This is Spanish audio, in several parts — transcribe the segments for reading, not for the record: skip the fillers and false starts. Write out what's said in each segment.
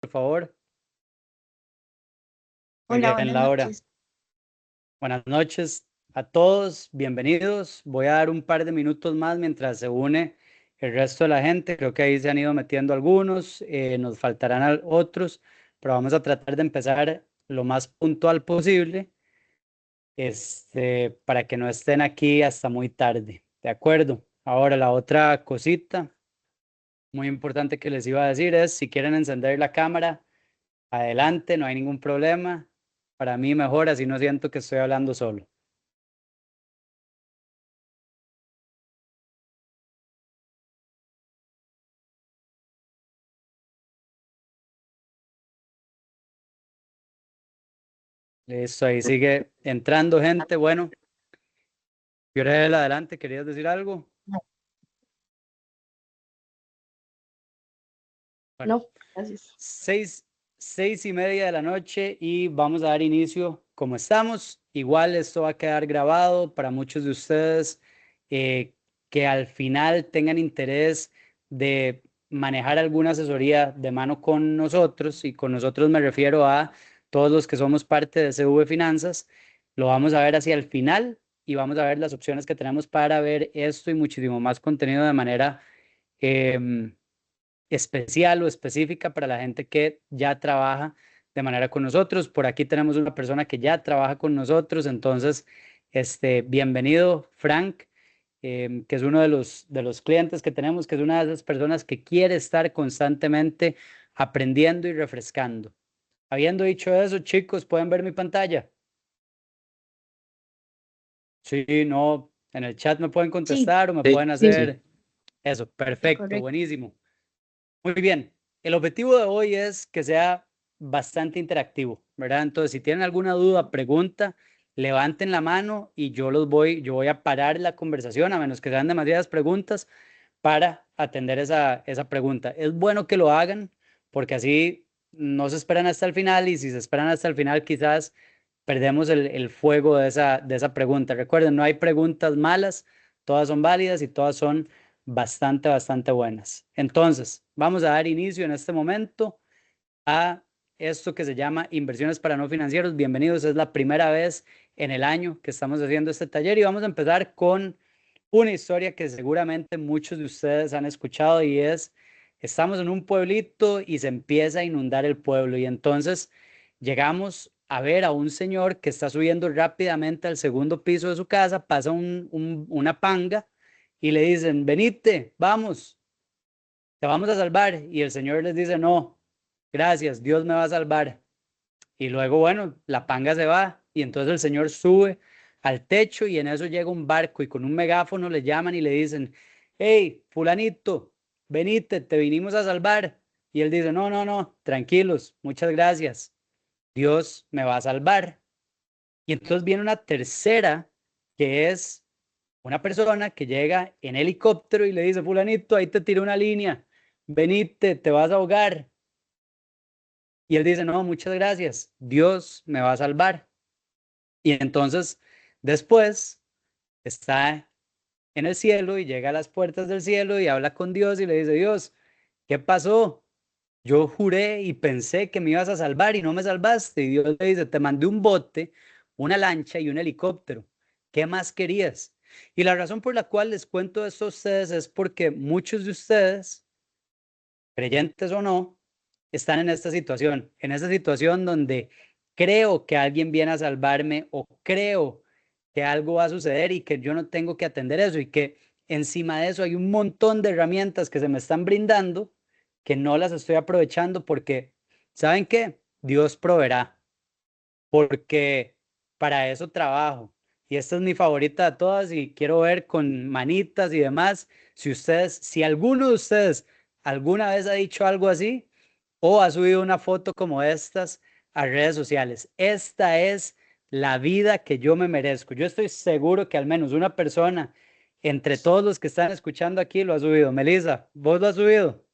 Por favor. Muy Hola, bien, buenas Laura. noches. Buenas noches a todos, bienvenidos. Voy a dar un par de minutos más mientras se une el resto de la gente. Creo que ahí se han ido metiendo algunos, nos faltarán otros, pero vamos a tratar de empezar lo más puntual posible, para que no estén aquí hasta muy tarde. ¿De acuerdo? Ahora, la otra cosita muy importante que les iba a decir es, si quieren encender la cámara, adelante, no hay ningún problema. Para mí mejor, así no siento que estoy hablando solo. Listo, ahí sigue entrando gente. Bueno, Fiorel, adelante, ¿querías decir algo? No, Bueno, no, gracias. seis, 6:30 de la noche y vamos a dar inicio como estamos. Igual esto va a quedar grabado para muchos de ustedes que al final tengan interés de manejar alguna asesoría de mano con nosotros, y con nosotros me refiero a todos los que somos parte de CV Finanzas. Lo vamos a ver hacia el final y vamos a ver las opciones que tenemos para ver esto y muchísimo más contenido de manera em, especial o específica para la gente que ya trabaja de manera con nosotros. Por aquí tenemos una persona que ya trabaja con nosotros, entonces, bienvenido, Frank, que es uno de los clientes que tenemos, que es una de esas personas que quiere estar constantemente aprendiendo y refrescando. Habiendo dicho eso, chicos, ¿pueden ver mi pantalla? Sí, no, en el chat me pueden Sí, contestar o me Sí, pueden sí, sí. hacer eso. sí, Perfecto, correcto. buenísimo. Muy bien, el objetivo de hoy es que sea bastante interactivo, ¿verdad? Entonces, si tienen alguna duda, pregunta, levanten la mano y yo voy a parar la conversación, a menos que sean demasiadas preguntas, para atender esa pregunta. Es bueno que lo hagan porque así no se esperan hasta el final, y si se esperan hasta el final, quizás perdemos el fuego de esa pregunta. Recuerden, no hay preguntas malas, todas son válidas y todas son bastante, bastante buenas. Entonces, vamos a dar inicio en este momento a esto que se llama inversiones para no financieros. Bienvenidos, es la primera vez en el año que estamos haciendo este taller y vamos a empezar con una historia que seguramente muchos de ustedes han escuchado, y es, estamos en un pueblito y se empieza a inundar el pueblo, y entonces llegamos a ver a un señor que está subiendo rápidamente al segundo piso de su casa, pasa una panga y le dicen, venite, vamos, te vamos a salvar. Y el señor les dice, no, gracias, Dios me va a salvar. Y luego, bueno, la panga se va y entonces el señor sube al techo y en eso llega un barco y con un megáfono le llaman y le dicen, hey, fulanito, venite, te vinimos a salvar. Y él dice, no, no, no, tranquilos, muchas gracias, Dios me va a salvar. Y entonces viene una tercera, que es una persona que llega en helicóptero y le dice, fulanito, ahí te tiro una línea, venite, te vas a ahogar. Y él dice, no, muchas gracias, Dios me va a salvar. Y entonces después está en el cielo y llega a las puertas del cielo y habla con Dios y le dice, Dios, ¿qué pasó? Yo juré y pensé que me ibas a salvar y no me salvaste. Y Dios le dice, te mandé un bote, una lancha y un helicóptero. ¿Qué más querías? Y la razón por la cual les cuento esto a ustedes es porque muchos de ustedes, creyentes o no, están en esta situación donde creo que alguien viene a salvarme o creo que algo va a suceder y que yo no tengo que atender eso, y que encima de eso hay un montón de herramientas que se me están brindando que no las estoy aprovechando porque, ¿saben qué? Dios proveerá, porque para eso trabajo. Y esta es mi favorita de todas y quiero ver con manitas y demás si alguno de ustedes alguna vez ha dicho algo así o ha subido una foto como estas a redes sociales. Esta es la vida que yo me merezco. Yo estoy seguro que al menos una persona entre todos los que están escuchando aquí lo ha subido. Melissa, ¿vos lo has subido?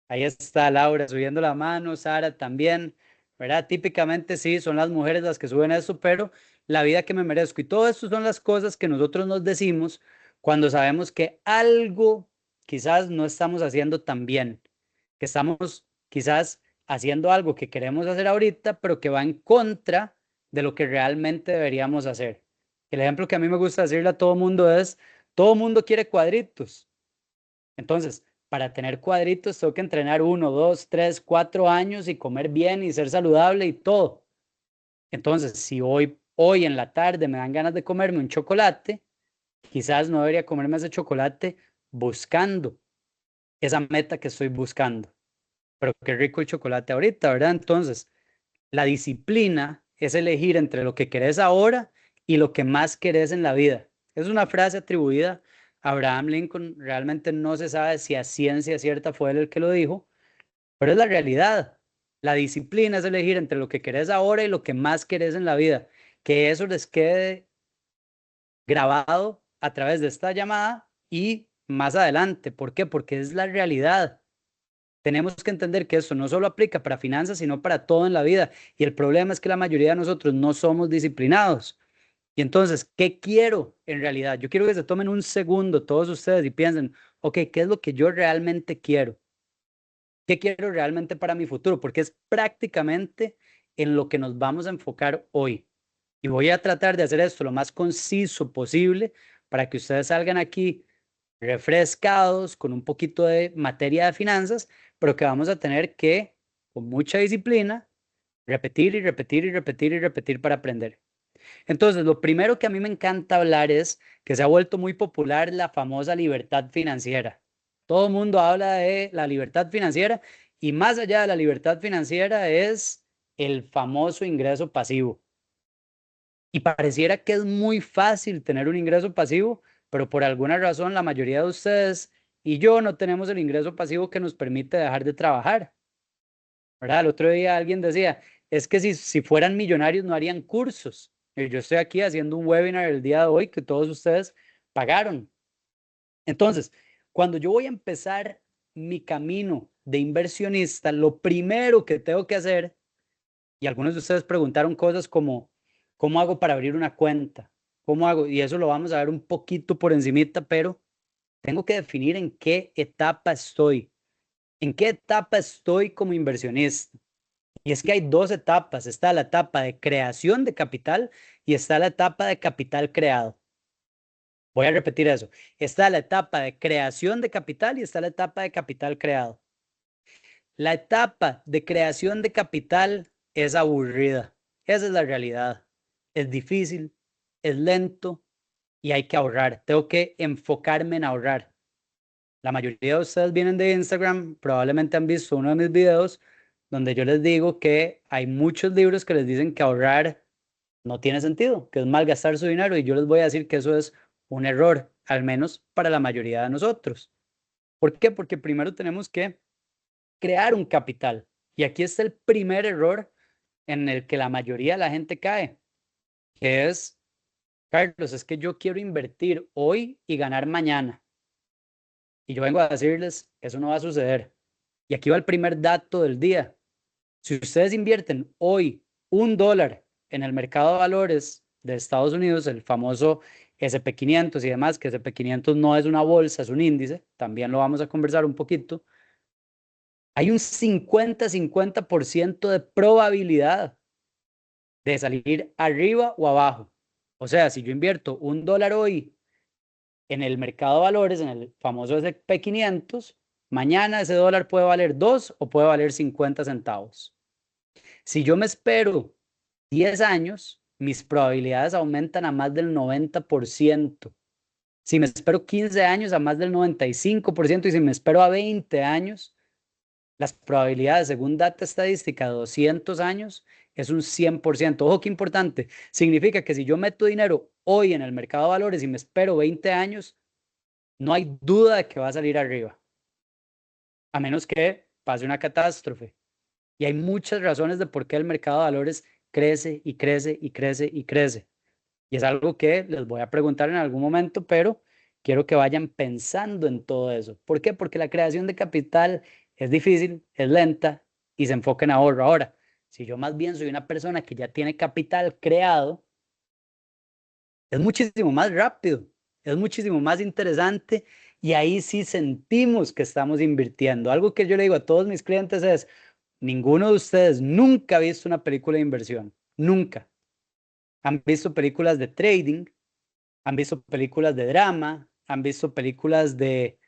Ahí está Laura subiendo la mano, Sara también, ¿verdad? Típicamente sí, son las mujeres las que suben eso, pero la vida que me merezco. Y todo esto son las cosas que nosotros nos decimos cuando sabemos que algo quizás no estamos haciendo tan bien, que estamos quizás haciendo algo que queremos hacer ahorita, pero que va en contra de lo que realmente deberíamos hacer. El ejemplo que a mí me gusta decirle a todo mundo es, todo mundo quiere cuadritos. Entonces, para tener cuadritos tengo que entrenar 1, 2, 3, 4 años y comer bien y ser saludable y todo. Entonces, si hoy en la tarde me dan ganas de comerme un chocolate, quizás no debería comerme ese chocolate buscando esa meta que estoy buscando. Pero qué rico el chocolate ahorita, ¿verdad? Entonces, la disciplina es elegir entre lo que querés ahora y lo que más querés en la vida. Es una frase atribuida a Abraham Lincoln. Realmente no se sabe si a ciencia cierta fue él el que lo dijo, pero es la realidad. La disciplina es elegir entre lo que querés ahora y lo que más querés en la vida. Que eso les quede grabado a través de esta llamada y más adelante. ¿Por qué? Porque es la realidad. Tenemos que entender que esto no solo aplica para finanzas, sino para todo en la vida. Y el problema es que la mayoría de nosotros no somos disciplinados. Y entonces, ¿qué quiero en realidad? Yo quiero que se tomen un segundo todos ustedes y piensen, ok, ¿qué es lo que yo realmente quiero? ¿Qué quiero realmente para mi futuro? Porque es prácticamente en lo que nos vamos a enfocar hoy. Y voy a tratar de hacer esto lo más conciso posible para que ustedes salgan aquí refrescados, con un poquito de materia de finanzas, pero que vamos a tener que, con mucha disciplina, repetir y repetir y repetir y repetir para aprender. Entonces, lo primero que a mí me encanta hablar es que se ha vuelto muy popular la famosa libertad financiera. Todo el mundo habla de la libertad financiera y más allá de la libertad financiera es el famoso ingreso pasivo. Y pareciera que es muy fácil tener un ingreso pasivo, pero por alguna razón la mayoría de ustedes y yo no tenemos el ingreso pasivo que nos permite dejar de trabajar, ¿verdad? El otro día alguien decía, es que si fueran millonarios no harían cursos. Y yo estoy aquí haciendo un webinar el día de hoy que todos ustedes pagaron. Entonces, cuando yo voy a empezar mi camino de inversionista, lo primero que tengo que hacer, y algunos de ustedes preguntaron cosas como, ¿cómo hago para abrir una cuenta? ¿Cómo hago? Y eso lo vamos a ver un poquito por encimita, pero tengo que definir en qué etapa estoy. ¿En qué etapa estoy como inversionista? Y es que hay dos etapas. Está la etapa de creación de capital y está la etapa de capital creado. Voy a repetir eso. Está la etapa de creación de capital y está la etapa de capital creado. La etapa de creación de capital es aburrida. Esa es la realidad. Es difícil, es lento y hay que ahorrar. Tengo que enfocarme en ahorrar. La mayoría de ustedes vienen de Instagram, probablemente han visto uno de mis videos donde yo les digo que hay muchos libros que les dicen que ahorrar no tiene sentido, que es malgastar su dinero y yo les voy a decir que eso es un error, al menos para la mayoría de nosotros. ¿Por qué? Porque primero tenemos que crear un capital. Y aquí está el primer error en el que la mayoría de la gente cae, que es, Carlos, es que yo quiero invertir hoy y ganar mañana. Y yo vengo a decirles, eso no va a suceder. Y aquí va el primer dato del día. Si ustedes invierten hoy $1 en el mercado de valores de Estados Unidos, el famoso SP500 y demás, que SP500 no es una bolsa, es un índice, también lo vamos a conversar un poquito, hay un 50-50% de probabilidad de salir arriba o abajo. O sea, si yo invierto $1 hoy en el mercado de valores, en el famoso SP500, mañana ese dólar puede valer 2 o puede valer 50 centavos. Si yo me espero 10 años, mis probabilidades aumentan a más del 90%. Si me espero 15 años, a más del 95%. Y si me espero a 20 años, las probabilidades, según data estadística de 200 años, es un 100%. Ojo, qué importante. Significa que si yo meto dinero hoy en el mercado de valores y me espero 20 años, no hay duda de que va a salir arriba, a menos que pase una catástrofe. Y hay muchas razones de por qué el mercado de valores crece y crece y crece y crece. Y es algo que les voy a preguntar en algún momento, pero quiero que vayan pensando en todo eso. ¿Por qué? Porque la creación de capital es difícil, es lenta y se enfoca en ahorro. Ahora, si yo más bien soy una persona que ya tiene capital creado, es muchísimo más rápido, es muchísimo más interesante Y ahí sí sentimos que estamos invirtiendo. Algo que yo le digo a todos mis clientes es, ninguno de ustedes nunca ha visto una película de inversión, nunca. Han visto películas de trading, han visto películas de drama, han visto películas de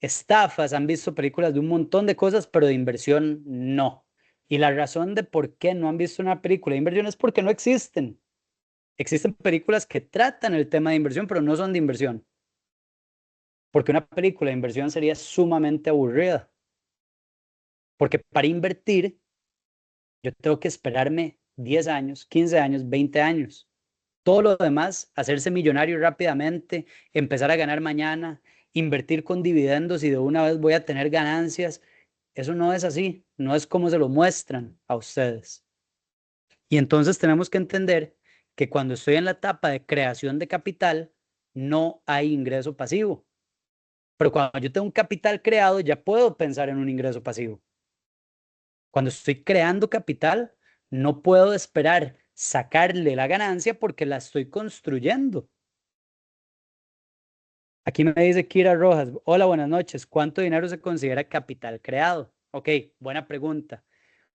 estafas, han visto películas de un montón de cosas, pero de inversión no. Y la razón de por qué no han visto una película de inversión es porque no existen. Existen películas que tratan el tema de inversión, pero no son de inversión. Porque una película de inversión sería sumamente aburrida. Porque para invertir, yo tengo que esperarme 10 años, 15 años, 20 años. Todo lo demás, hacerse millonario rápidamente, empezar a ganar mañana, invertir con dividendos y de una vez voy a tener ganancias, eso no es así, no es como se lo muestran a ustedes. Y entonces tenemos que entender que cuando estoy en la etapa de creación de capital, no hay ingreso pasivo. Pero cuando yo tengo un capital creado, ya puedo pensar en un ingreso pasivo. Cuando estoy creando capital, no puedo esperar sacarle la ganancia porque la estoy construyendo. Aquí me dice Kira Rojas, hola, buenas noches. ¿Cuánto dinero se considera capital creado? Ok, buena pregunta.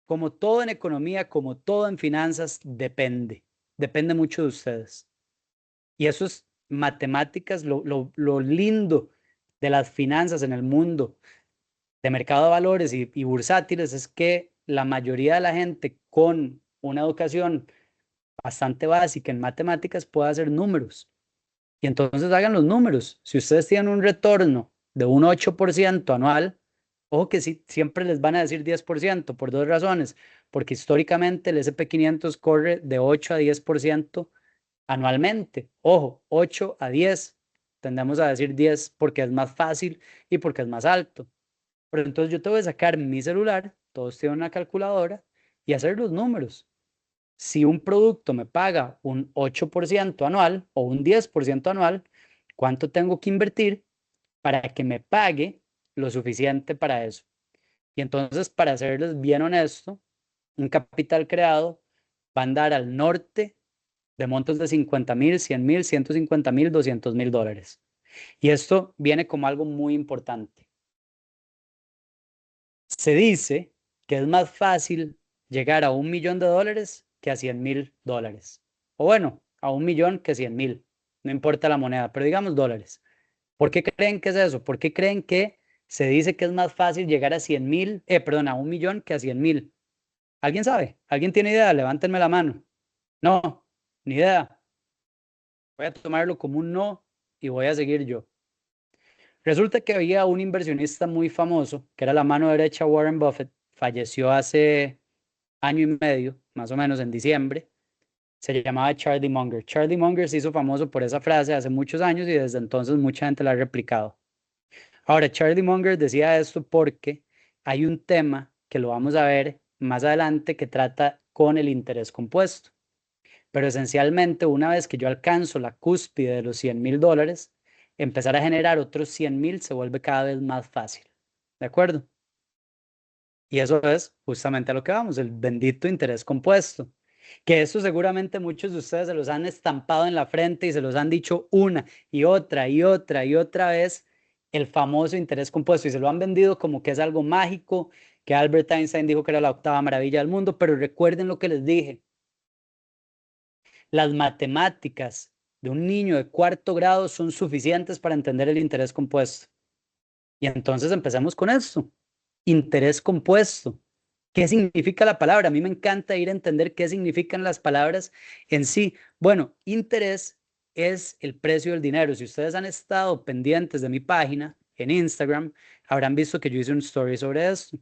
Como todo en economía, como todo en finanzas, depende. Depende mucho de ustedes. Y eso es matemáticas, lo lindo de las finanzas en el mundo de mercado de valores y bursátiles es que la mayoría de la gente con una educación bastante básica en matemáticas puede hacer números. Y entonces hagan los números. Si ustedes tienen un retorno de un 8% anual, ojo que sí, siempre les van a decir 10% por dos razones. Porque históricamente el SP 500 corre de 8 a 10% anualmente. Ojo, 8 a 10. Tendemos a decir 10 porque es más fácil y porque es más alto. Pero entonces yo te voy a sacar mi celular, todos tienen una calculadora, y hacer los números. Si un producto me paga un 8% anual o un 10% anual, ¿cuánto tengo que invertir para que me pague lo suficiente para eso? Y entonces, para serles bien honesto, un capital creado va a andar al norte de montos de 50,000, 100,000, 150,000, 200,000 dólares. Y esto viene como algo muy importante. Se dice que es más fácil llegar a 1 millón de dólares que a 100,000 dólares. O bueno, a 1 millón que 100,000. No importa la moneda, pero digamos dólares. ¿Por qué creen que es eso? ¿Por qué creen que se dice que es más fácil llegar a 100,000, perdón, a 1 millón que a 100,000? ¿Alguien sabe? ¿Alguien tiene idea? Levántenme la mano. No, ni idea. Voy a tomarlo como un no y voy a seguir yo. Resulta que había un inversionista muy famoso, que era la mano derecha de Warren Buffett, falleció hace año y medio, más o menos en diciembre, se llamaba Charlie Munger. Charlie Munger se hizo famoso por esa frase hace muchos años y desde entonces mucha gente la ha replicado. Ahora, Charlie Munger decía esto porque hay un tema que lo vamos a ver más adelante que trata con el interés compuesto. Pero esencialmente, una vez que yo alcanzo la cúspide de los 100,000 dólares, empezar a generar otros 100,000 se vuelve cada vez más fácil. ¿De acuerdo? Y eso es justamente a lo que vamos, el bendito interés compuesto. Que eso seguramente muchos de ustedes se los han estampado en la frente y se los han dicho una y otra y otra y otra vez, el famoso interés compuesto. Y se lo han vendido como que es algo mágico, que Albert Einstein dijo que era la octava maravilla del mundo, pero recuerden lo que les dije. Las matemáticas de un niño de cuarto grado son suficientes para entender el interés compuesto. Y entonces empecemos con esto. Interés compuesto. ¿Qué significa la palabra? A mí me encanta ir a entender qué significan las palabras en sí. Bueno, interés es el precio del dinero. Si ustedes han estado pendientes de mi página en Instagram, habrán visto que yo hice un story sobre esto.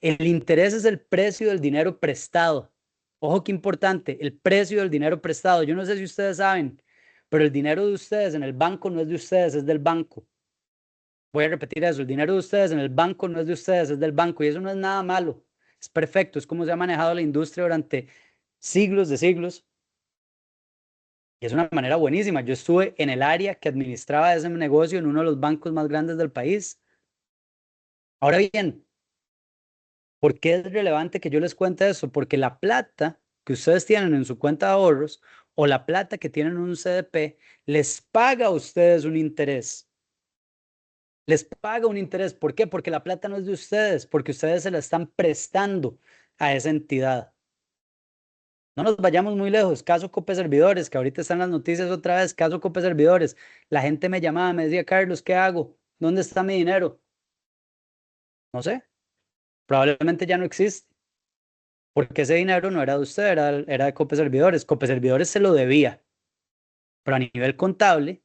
El interés es el precio del dinero prestado. Ojo, qué importante, el precio del dinero prestado. Yo no sé si ustedes saben, pero el dinero de ustedes en el banco no es de ustedes, es del banco. Voy a repetir eso, el dinero de ustedes en el banco no es de ustedes, es del banco y eso no es nada malo, es perfecto, es como se ha manejado la industria durante siglos de siglos y es una manera buenísima. Yo estuve en el área que administraba ese negocio en uno de los bancos más grandes del país. Ahora bien, ¿por qué es relevante que yo les cuente eso? Porque la plata que ustedes tienen en su cuenta de ahorros o la plata que tienen en un CDP les paga a ustedes un interés. les paga un interés. ¿Por qué? Porque la plata no es de ustedes, porque ustedes se la están prestando a esa entidad. No nos vayamos muy lejos. Caso Cope Servidores, que ahorita están las noticias otra vez. Caso Cope Servidores. La gente me llamaba, me decía, Carlos, ¿qué hago? ¿Dónde está mi dinero? No sé. Probablemente ya no existe. Porque ese dinero no era de usted, era de Cope Servidores. Cope Servidores se lo debía. Pero a nivel contable,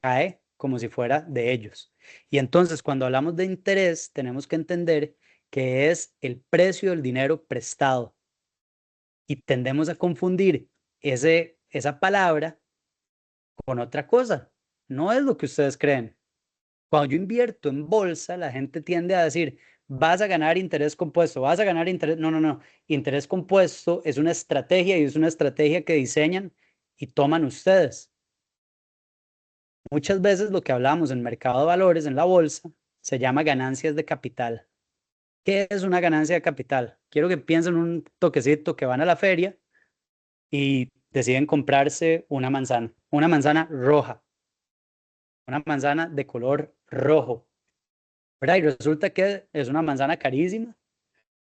cae como si fuera de ellos. Y entonces, cuando hablamos de interés, tenemos que entender que es el precio del dinero prestado. Y tendemos a confundir esa palabra con otra cosa. No es lo que ustedes creen. Cuando yo invierto en bolsa, la gente tiende a decir, vas a ganar interés compuesto, vas a ganar interés. No, no, no. Interés compuesto es una estrategia y es una estrategia que diseñan y toman ustedes. Muchas veces lo que hablamos en mercado de valores, en la bolsa, se llama ganancias de capital. ¿Qué es una ganancia de capital? Quiero que piensen un toquecito que van a la feria y deciden comprarse una manzana roja, una manzana de color rojo, ¿verdad? Y resulta que es una manzana carísima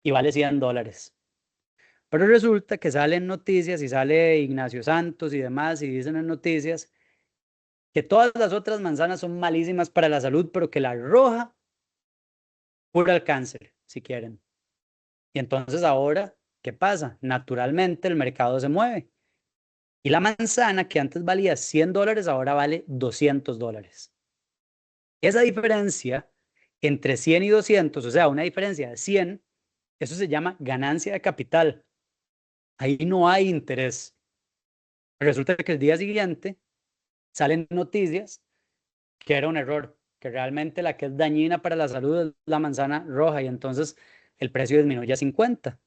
y vale $100. Pero resulta que salen noticias y sale Ignacio Santos y demás y dicen en noticias que todas las otras manzanas son malísimas para la salud, pero que la roja cura el cáncer, si quieren. Y entonces ahora, ¿qué pasa? Naturalmente el mercado se mueve. Y la manzana que antes valía $100, ahora vale $200. Esa diferencia entre 100 y 200, o sea, una diferencia de 100, eso se llama ganancia de capital. Ahí no hay interés. Resulta que el día siguiente salen noticias que era un error, que realmente la que es dañina para la salud es la manzana roja y entonces el precio disminuye a $50.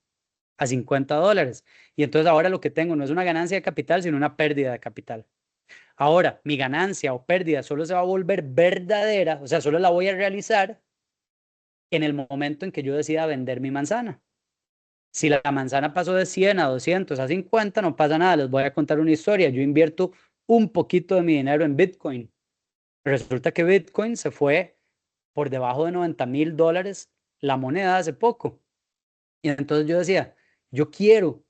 Y entonces ahora lo que tengo no es una ganancia de capital, sino una pérdida de capital. Ahora, mi ganancia o pérdida solo se va a volver verdadera, o sea, solo la voy a realizar en el momento en que yo decida vender mi manzana. Si la manzana pasó de 100 a 200 a 50, no pasa nada, les voy a contar una historia. Yo invierto un poquito de mi dinero en Bitcoin. Resulta que Bitcoin se fue por debajo de $90,000 la moneda hace poco. Y entonces yo decía, yo quiero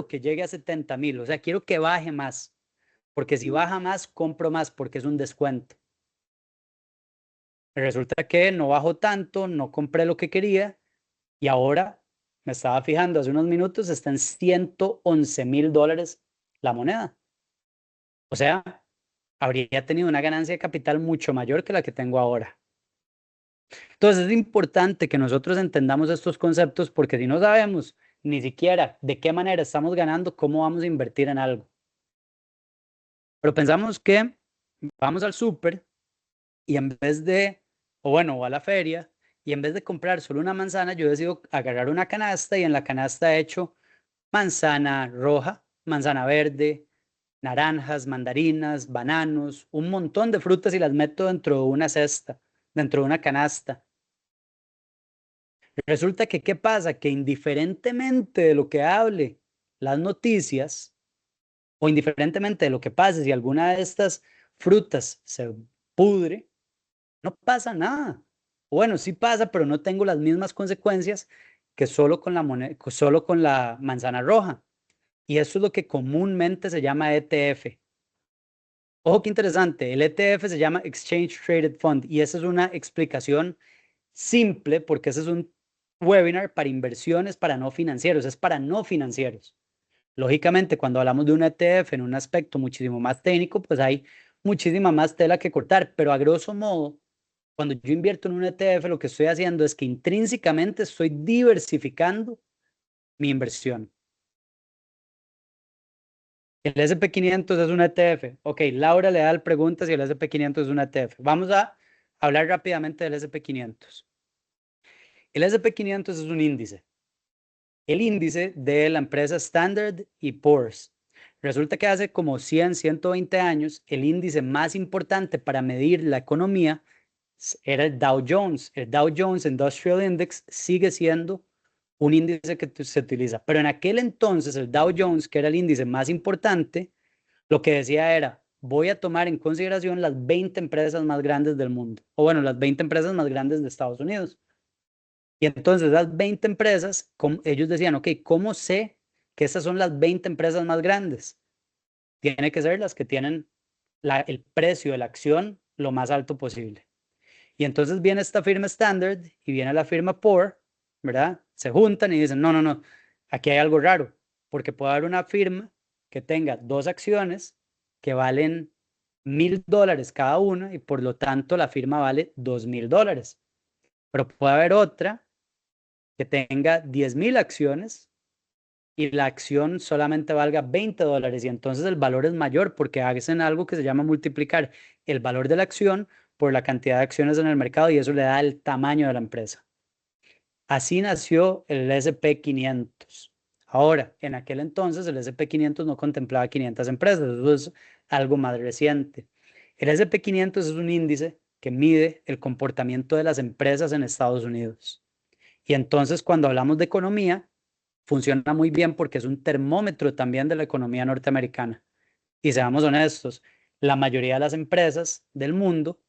que llegue a 70,000, o sea, quiero que baje más, porque si baja más, compro más, porque es un descuento. Resulta que no bajó tanto, no compré lo que quería y ahora me estaba fijando hace unos minutos, está en $111,000 la moneda. O sea, habría tenido una ganancia de capital mucho mayor que la que tengo ahora. Entonces es importante que nosotros entendamos estos conceptos porque si no sabemos ni siquiera de qué manera estamos ganando, cómo vamos a invertir en algo. Pero pensamos que vamos al súper y en vez de, o bueno, o a la feria, y en vez de comprar solo una manzana, yo decido agarrar una canasta y en la canasta he hecho manzana roja, manzana verde, naranjas, mandarinas, bananos, un montón de frutas y las meto dentro de una cesta, dentro de una canasta. Resulta que, ¿qué pasa? Que indiferentemente de lo que hable las noticias, o indiferentemente de lo que pase, si alguna de estas frutas se pudre, no pasa nada. Bueno, sí pasa, pero no tengo las mismas consecuencias que solo con solo con la manzana roja. Y eso es lo que comúnmente se llama ETF. Ojo, qué interesante, el ETF se llama Exchange Traded Fund y esa es una explicación simple porque ese es un webinar para inversiones para no financieros, es para no financieros. Lógicamente, cuando hablamos de un ETF en un aspecto muchísimo más técnico, pues hay muchísima más tela que cortar, pero a grosso modo, cuando yo invierto en un ETF, lo que estoy haciendo es que intrínsecamente estoy diversificando mi inversión. El SP500 es un ETF. Ok, Laura le da la pregunta si el SP500 es un ETF. Vamos a hablar rápidamente del SP500. El SP500 es un índice. El índice de la empresa Standard y Poor's. Resulta que hace como 100, 120 años, el índice más importante para medir la economía era el Dow Jones. El Dow Jones Industrial Index sigue siendo un índice que se utiliza. Pero en aquel entonces, el Dow Jones, que era el índice más importante, lo que decía era, voy a tomar en consideración las 20 empresas más grandes del mundo, o bueno, las 20 empresas más grandes de Estados Unidos. Y entonces las 20 empresas, ellos decían, ok, ¿cómo sé que esas son las 20 empresas más grandes? Tiene que ser las que tienen el precio de la acción lo más alto posible. Y entonces viene esta firma Standard y viene la firma Poor, ¿verdad? Se juntan y dicen, no, no, no, aquí hay algo raro, porque puede haber una firma que tenga dos acciones que valen $1,000 cada una y por lo tanto la firma vale $2,000. Pero puede haber otra que tenga 10,000 acciones y la acción solamente valga $20 y entonces el valor es mayor porque hacen algo que se llama multiplicar el valor de la acción por la cantidad de acciones en el mercado y eso le da el tamaño de la empresa. Así nació el SP 500. Ahora, en aquel entonces el SP 500 no contemplaba 500 empresas, eso es algo más reciente. El SP 500 es un índice que mide el comportamiento de las empresas en Estados Unidos. Y entonces cuando hablamos de economía, funciona muy bien porque es un termómetro también de la economía norteamericana. Y seamos honestos, la mayoría de las empresas del mundo,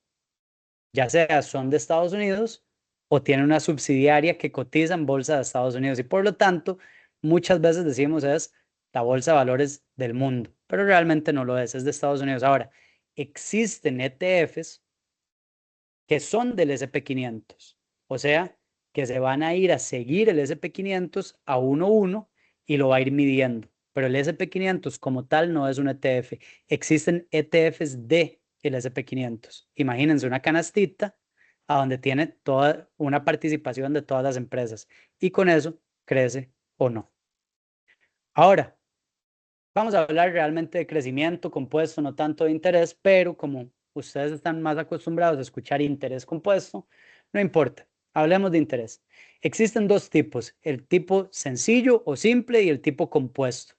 ya sea son de Estados Unidos o tienen una subsidiaria que cotiza en bolsa de Estados Unidos. Y por lo tanto, muchas veces decimos es la bolsa de valores del mundo, pero realmente no lo es de Estados Unidos. Ahora, existen ETFs que son del SP 500, o sea, que se van a ir a seguir el SP 500 a 1 y lo va a ir midiendo. Pero el SP 500 como tal no es un ETF. Existen ETFs de el SP 500. Imagínense una canastita a donde tiene toda una participación de todas las empresas y con eso crece o no. Ahora, vamos a hablar realmente de crecimiento compuesto, no tanto de interés, pero como ustedes están más acostumbrados a escuchar interés compuesto, no importa, hablemos de interés. Existen dos tipos, el tipo sencillo o simple y el tipo compuesto.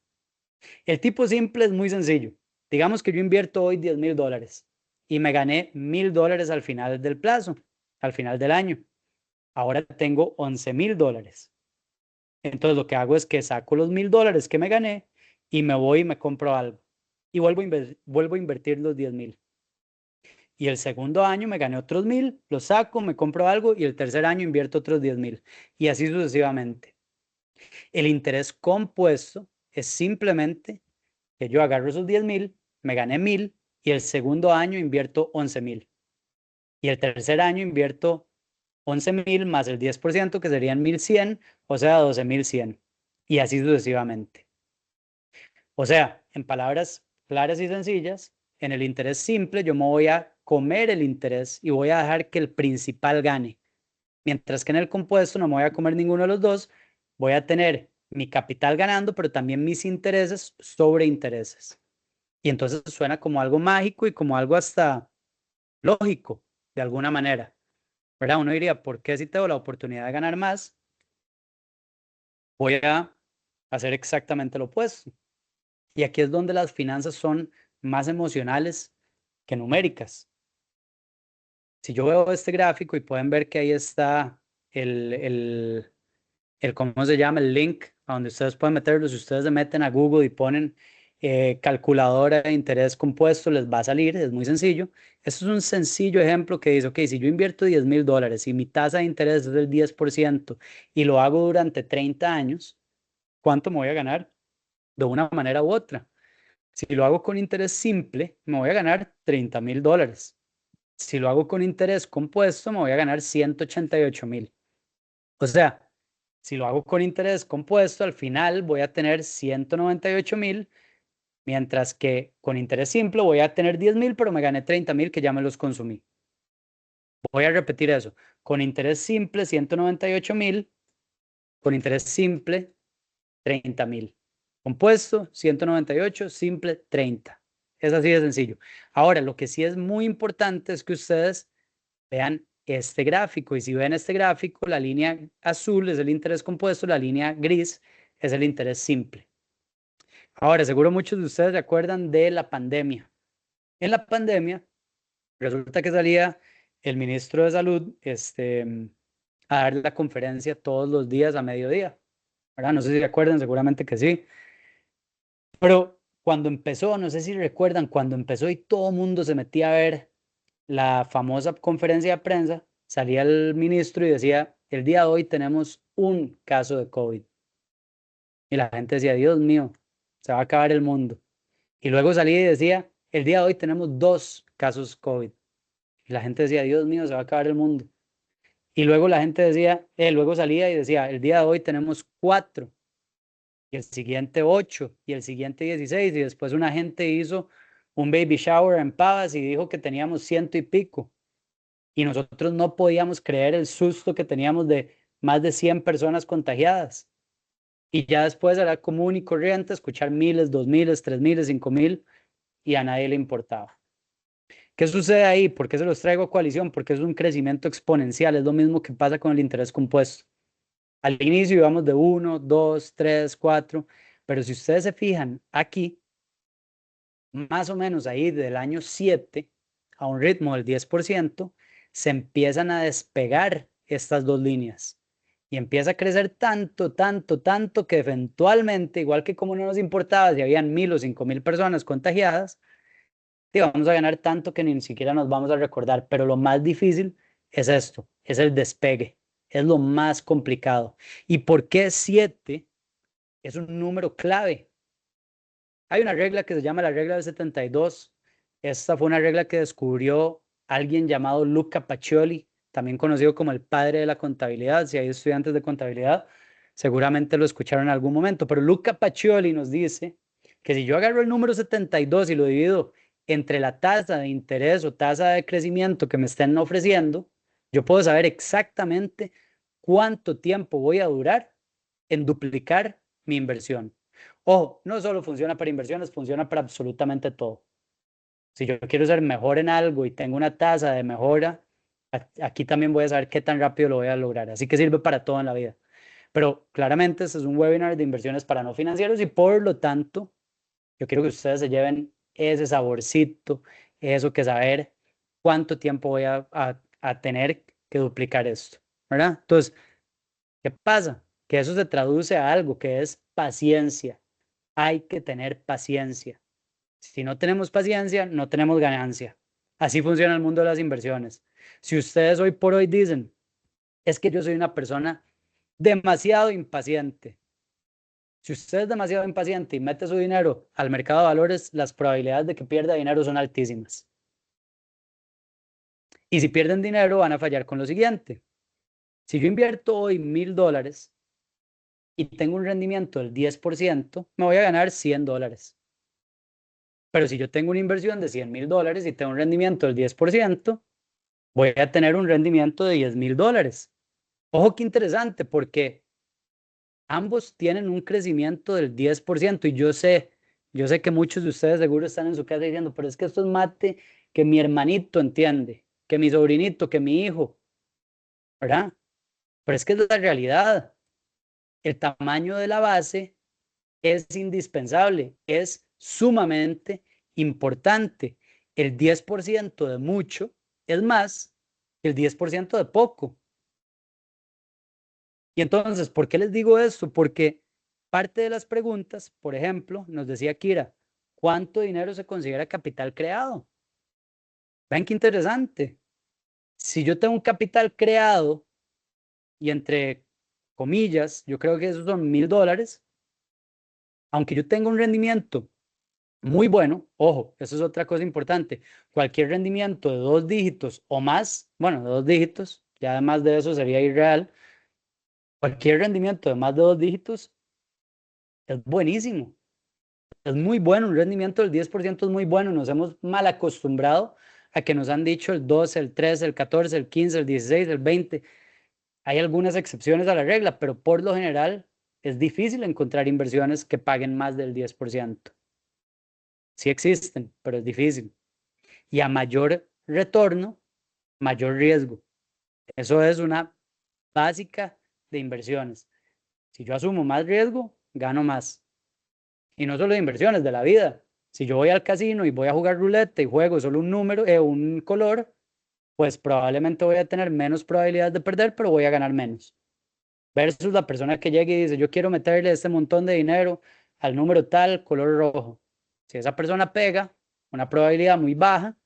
El tipo simple es muy sencillo. Digamos que yo invierto hoy $10,000 y me gané $1,000 al final del plazo, al final del año. Ahora tengo $11,000. Entonces lo que hago es que saco los $1,000 que me gané y me voy y me compro algo. Y vuelvo a invertir los 10,000. Y el segundo año me gané otros 1,000, los saco, me compro algo y el tercer año invierto otros 10,000. Y así sucesivamente. El interés compuesto es simplemente que yo agarro esos 10,000, me gané 1,000 y el segundo año invierto 11,000. Y el tercer año invierto 11,000 más el 10% que serían 1,100, o sea, 12,100. Y así sucesivamente. O sea, en palabras claras y sencillas, en el interés simple yo me voy a comer el interés y voy a dejar que el principal gane. Mientras que en el compuesto no me voy a comer ninguno de los dos, voy a tener mi capital ganando, pero también mis intereses sobre intereses. Y entonces suena como algo mágico y como algo hasta lógico, de alguna manera. ¿Verdad? Uno diría, ¿por qué si tengo la oportunidad de ganar más, voy a hacer exactamente lo opuesto? Y aquí es donde las finanzas son más emocionales que numéricas. Si yo veo este gráfico y pueden ver que ahí está ¿cómo se llama? El link a donde ustedes pueden meterlo. Si ustedes se meten a Google y ponen calculadora de interés compuesto, les va a salir, es muy sencillo. Esto es un sencillo ejemplo que dice, ok, si yo invierto $10,000 y mi tasa de interés es del 10% y lo hago durante 30 años, ¿cuánto me voy a ganar? De una manera u otra. Si lo hago con interés simple, me voy a ganar $30,000. Si lo hago con interés compuesto, me voy a ganar 188,000. O sea, si lo hago con interés compuesto, al final voy a tener 198,000, mientras que con interés simple voy a tener 10,000, pero me gané 30,000 que ya me los consumí. Voy a repetir eso. Con interés simple, 198,000. Con interés simple, 30,000. Compuesto, 198, simple, 30. Es así de sencillo. Ahora, lo que sí es muy importante es que ustedes vean este gráfico. Y si ven este gráfico, la línea azul es el interés compuesto, la línea gris es el interés simple. Ahora, seguro muchos de ustedes se acuerdan de la pandemia. En la pandemia, resulta que salía el ministro de Salud a dar la conferencia todos los días a mediodía. ¿Verdad? No sé si se acuerdan, seguramente que sí. Pero Cuando empezó, no sé si recuerdan, cuando empezó y todo el mundo se metía a ver la famosa conferencia de prensa, salía el ministro y decía, el día de hoy tenemos un caso de COVID. Y la gente decía, Dios mío, se va a acabar el mundo. Y luego salía y decía, el día de hoy tenemos 2 casos COVID. Y la gente decía, Dios mío, se va a acabar el mundo. Y luego la gente decía, luego salía y decía, el día de hoy tenemos 4, y el siguiente 8, y el siguiente 16, y después una gente hizo un baby shower en Pavas y dijo que teníamos 100 y pico. Y nosotros no podíamos creer el susto que teníamos de más de 100 personas contagiadas. Y ya después era común y corriente escuchar miles, 2.000, 3.000, 5.000, y a nadie le importaba. ¿Qué sucede ahí? ¿Por qué se los traigo a coalición? Porque es un crecimiento exponencial, es lo mismo que pasa con el interés compuesto. Al inicio íbamos de 1, 2, 3, 4, pero si ustedes se fijan aquí, más o menos ahí del año 7 a un ritmo del 10%, se empiezan a despegar estas dos líneas y empieza a crecer tanto, tanto, tanto que eventualmente, igual que como no nos importaba si habían 1.000 o 5.000 personas contagiadas, vamos a ganar tanto que ni siquiera nos vamos a recordar, pero lo más difícil es esto, es el despegue, es lo más complicado. ¿Y por qué 7 es un número clave? Hay una regla que se llama la regla del 72. Esta fue una regla que descubrió alguien llamado Luca Pacioli, también conocido como el padre de la contabilidad. Si hay estudiantes de contabilidad, seguramente lo escucharon en algún momento, pero Luca Pacioli nos dice que si yo agarro el número 72 y lo divido entre la tasa de interés o tasa de crecimiento que me estén ofreciendo, yo puedo saber exactamente cuánto tiempo voy a durar en duplicar mi inversión. Ojo, no solo funciona para inversiones, funciona para absolutamente todo. Si yo quiero ser mejor en algo y tengo una tasa de mejora, aquí también voy a saber qué tan rápido lo voy a lograr. Así que sirve para todo en la vida. Pero claramente este es un webinar de inversiones para no financieros y por lo tanto, yo quiero que ustedes se lleven ese saborcito, eso que saber cuánto tiempo voy a tener que duplicar esto, ¿verdad? Entonces, ¿qué pasa? Que eso se traduce a algo que es paciencia. Hay que tener paciencia. Si no tenemos paciencia, no tenemos ganancia. Así funciona el mundo de las inversiones. Si ustedes hoy por hoy dicen, es que yo soy una persona demasiado impaciente. Si usted es demasiado impaciente y mete su dinero al mercado de valores, las probabilidades de que pierda dinero son altísimas. Y si pierden dinero, van a fallar con lo siguiente. Si yo invierto hoy $1.000 y tengo un rendimiento del 10%, me voy a ganar $100. Pero si yo tengo una inversión de $100.000 y tengo un rendimiento del 10%, voy a tener un rendimiento de $10.000. Ojo, qué interesante, porque ambos tienen un crecimiento del 10%. Y yo sé que muchos de ustedes seguro están en su casa diciendo, pero es que esto es mate que mi hermanito entiende, que mi sobrinito, que mi hijo, ¿verdad? Pero es que es la realidad. El tamaño de la base es indispensable, es sumamente importante. El 10% de mucho es más que el 10% de poco. Y entonces, ¿por qué les digo esto? Porque parte de las preguntas, por ejemplo, nos decía Kira, ¿cuánto dinero se considera capital creado? Ven qué interesante. Si yo tengo un capital creado y entre comillas, yo creo que esos son $1.000, aunque yo tenga un rendimiento muy bueno, ojo, eso es otra cosa importante, cualquier rendimiento de 2 dígitos o más, bueno, de 2 dígitos, ya además de eso sería irreal, cualquier rendimiento de más de 2 dígitos es buenísimo, es muy bueno, un rendimiento del 10% es muy bueno, nos hemos mal acostumbrado a que nos han dicho el 12, el 13, el 14, el 15, el 16, el 20, hay algunas excepciones a la regla, pero por lo general es difícil encontrar inversiones que paguen más del 10%. Sí existen, pero es difícil. Y a mayor retorno, mayor riesgo. Eso es una básica de inversiones. Si yo asumo más riesgo, gano más. Y no solo de inversiones, de la vida. Si yo voy al casino y voy a jugar ruleta y juego solo un número, un color, pues probablemente voy a tener menos probabilidades de perder, pero voy a ganar menos. Versus la persona que llega y dice, yo quiero meterle este montón de dinero al número tal, color rojo. Si esa persona pega una probabilidad muy baja,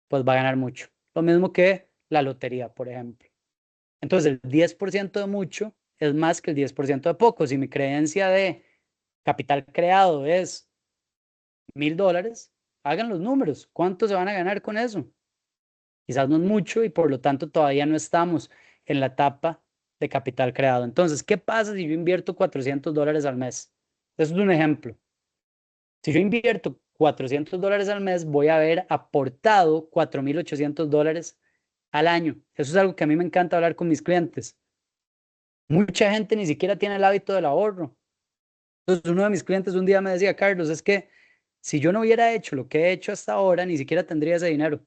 pues va a ganar mucho. Lo mismo que la lotería, por ejemplo. Entonces, el 10% de mucho es más que el 10% de poco. Si mi creencia de capital creado es $1,000, hagan los números. ¿Cuánto se van a ganar con eso? Quizás no es mucho y por lo tanto todavía no estamos en la etapa de capital creado. Entonces, ¿qué pasa si yo invierto $400 al mes? Eso es un ejemplo. Si yo invierto $400 al mes, voy a haber aportado $4,800 al año. Eso es algo que a mí me encanta hablar con mis clientes. Mucha gente ni siquiera tiene el hábito del ahorro. Entonces, uno de mis clientes un día me decía, Carlos, es que si yo no hubiera hecho lo que he hecho hasta ahora, ni siquiera tendría ese dinero.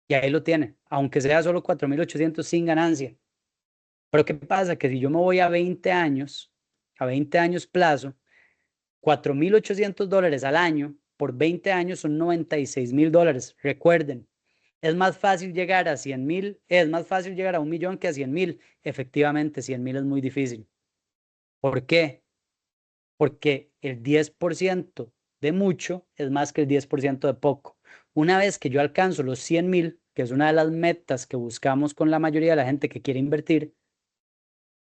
Y ahí lo tiene, aunque sea solo 4,800 sin ganancia. Pero ¿qué pasa? Que si yo me voy a 20 años plazo, $4,800 al año por 20 años son $96,000. Recuerden, es más fácil llegar a 100,000, es más fácil llegar a 1,000,000 que a 100,000. Efectivamente, 100,000 es muy difícil. ¿Por qué? Porque el 10% de mucho es más que el 10% de poco. Una vez que yo alcanzo los 100,000, que es una de las metas que buscamos con la mayoría de la gente que quiere invertir,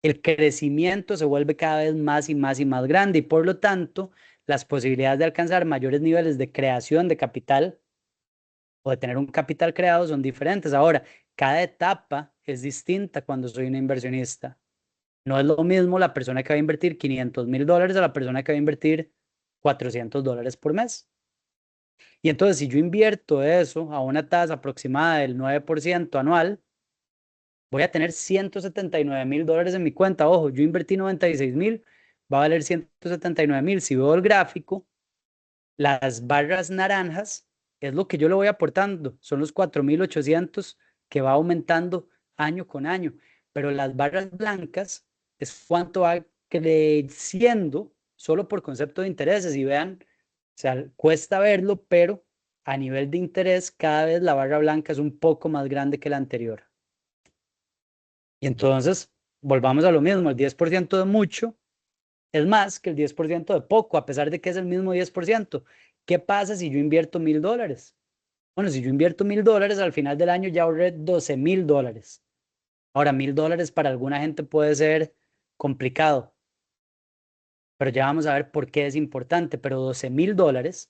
el crecimiento se vuelve cada vez más y más y más grande y por lo tanto las posibilidades de alcanzar mayores niveles de creación de capital o de tener un capital creado son diferentes. Ahora, cada etapa es distinta cuando soy un inversionista. No es lo mismo la persona que va a invertir $500,000 a la persona que va a invertir $400 por mes. Y entonces, si yo invierto eso a una tasa aproximada del 9% anual, voy a tener $179,000 en mi cuenta. Ojo, yo invertí 96,000, va a valer 179,000. Si veo el gráfico, las barras naranjas es lo que yo le voy aportando, son los 4,800 que va aumentando año con año. Pero las barras blancas es cuánto va creciendo solo por concepto de intereses. Y vean, o sea, cuesta verlo, pero a nivel de interés, cada vez la barra blanca es un poco más grande que la anterior. Y entonces, volvamos a lo mismo, el 10% de mucho es más que el 10% de poco, a pesar de que es el mismo 10%. ¿Qué pasa si yo invierto $1,000? Bueno, si yo invierto $1,000, al final del año ya ahorré $12,000. Ahora, $1,000 para alguna gente puede ser complicado, pero ya vamos a ver por qué es importante. Pero $12,000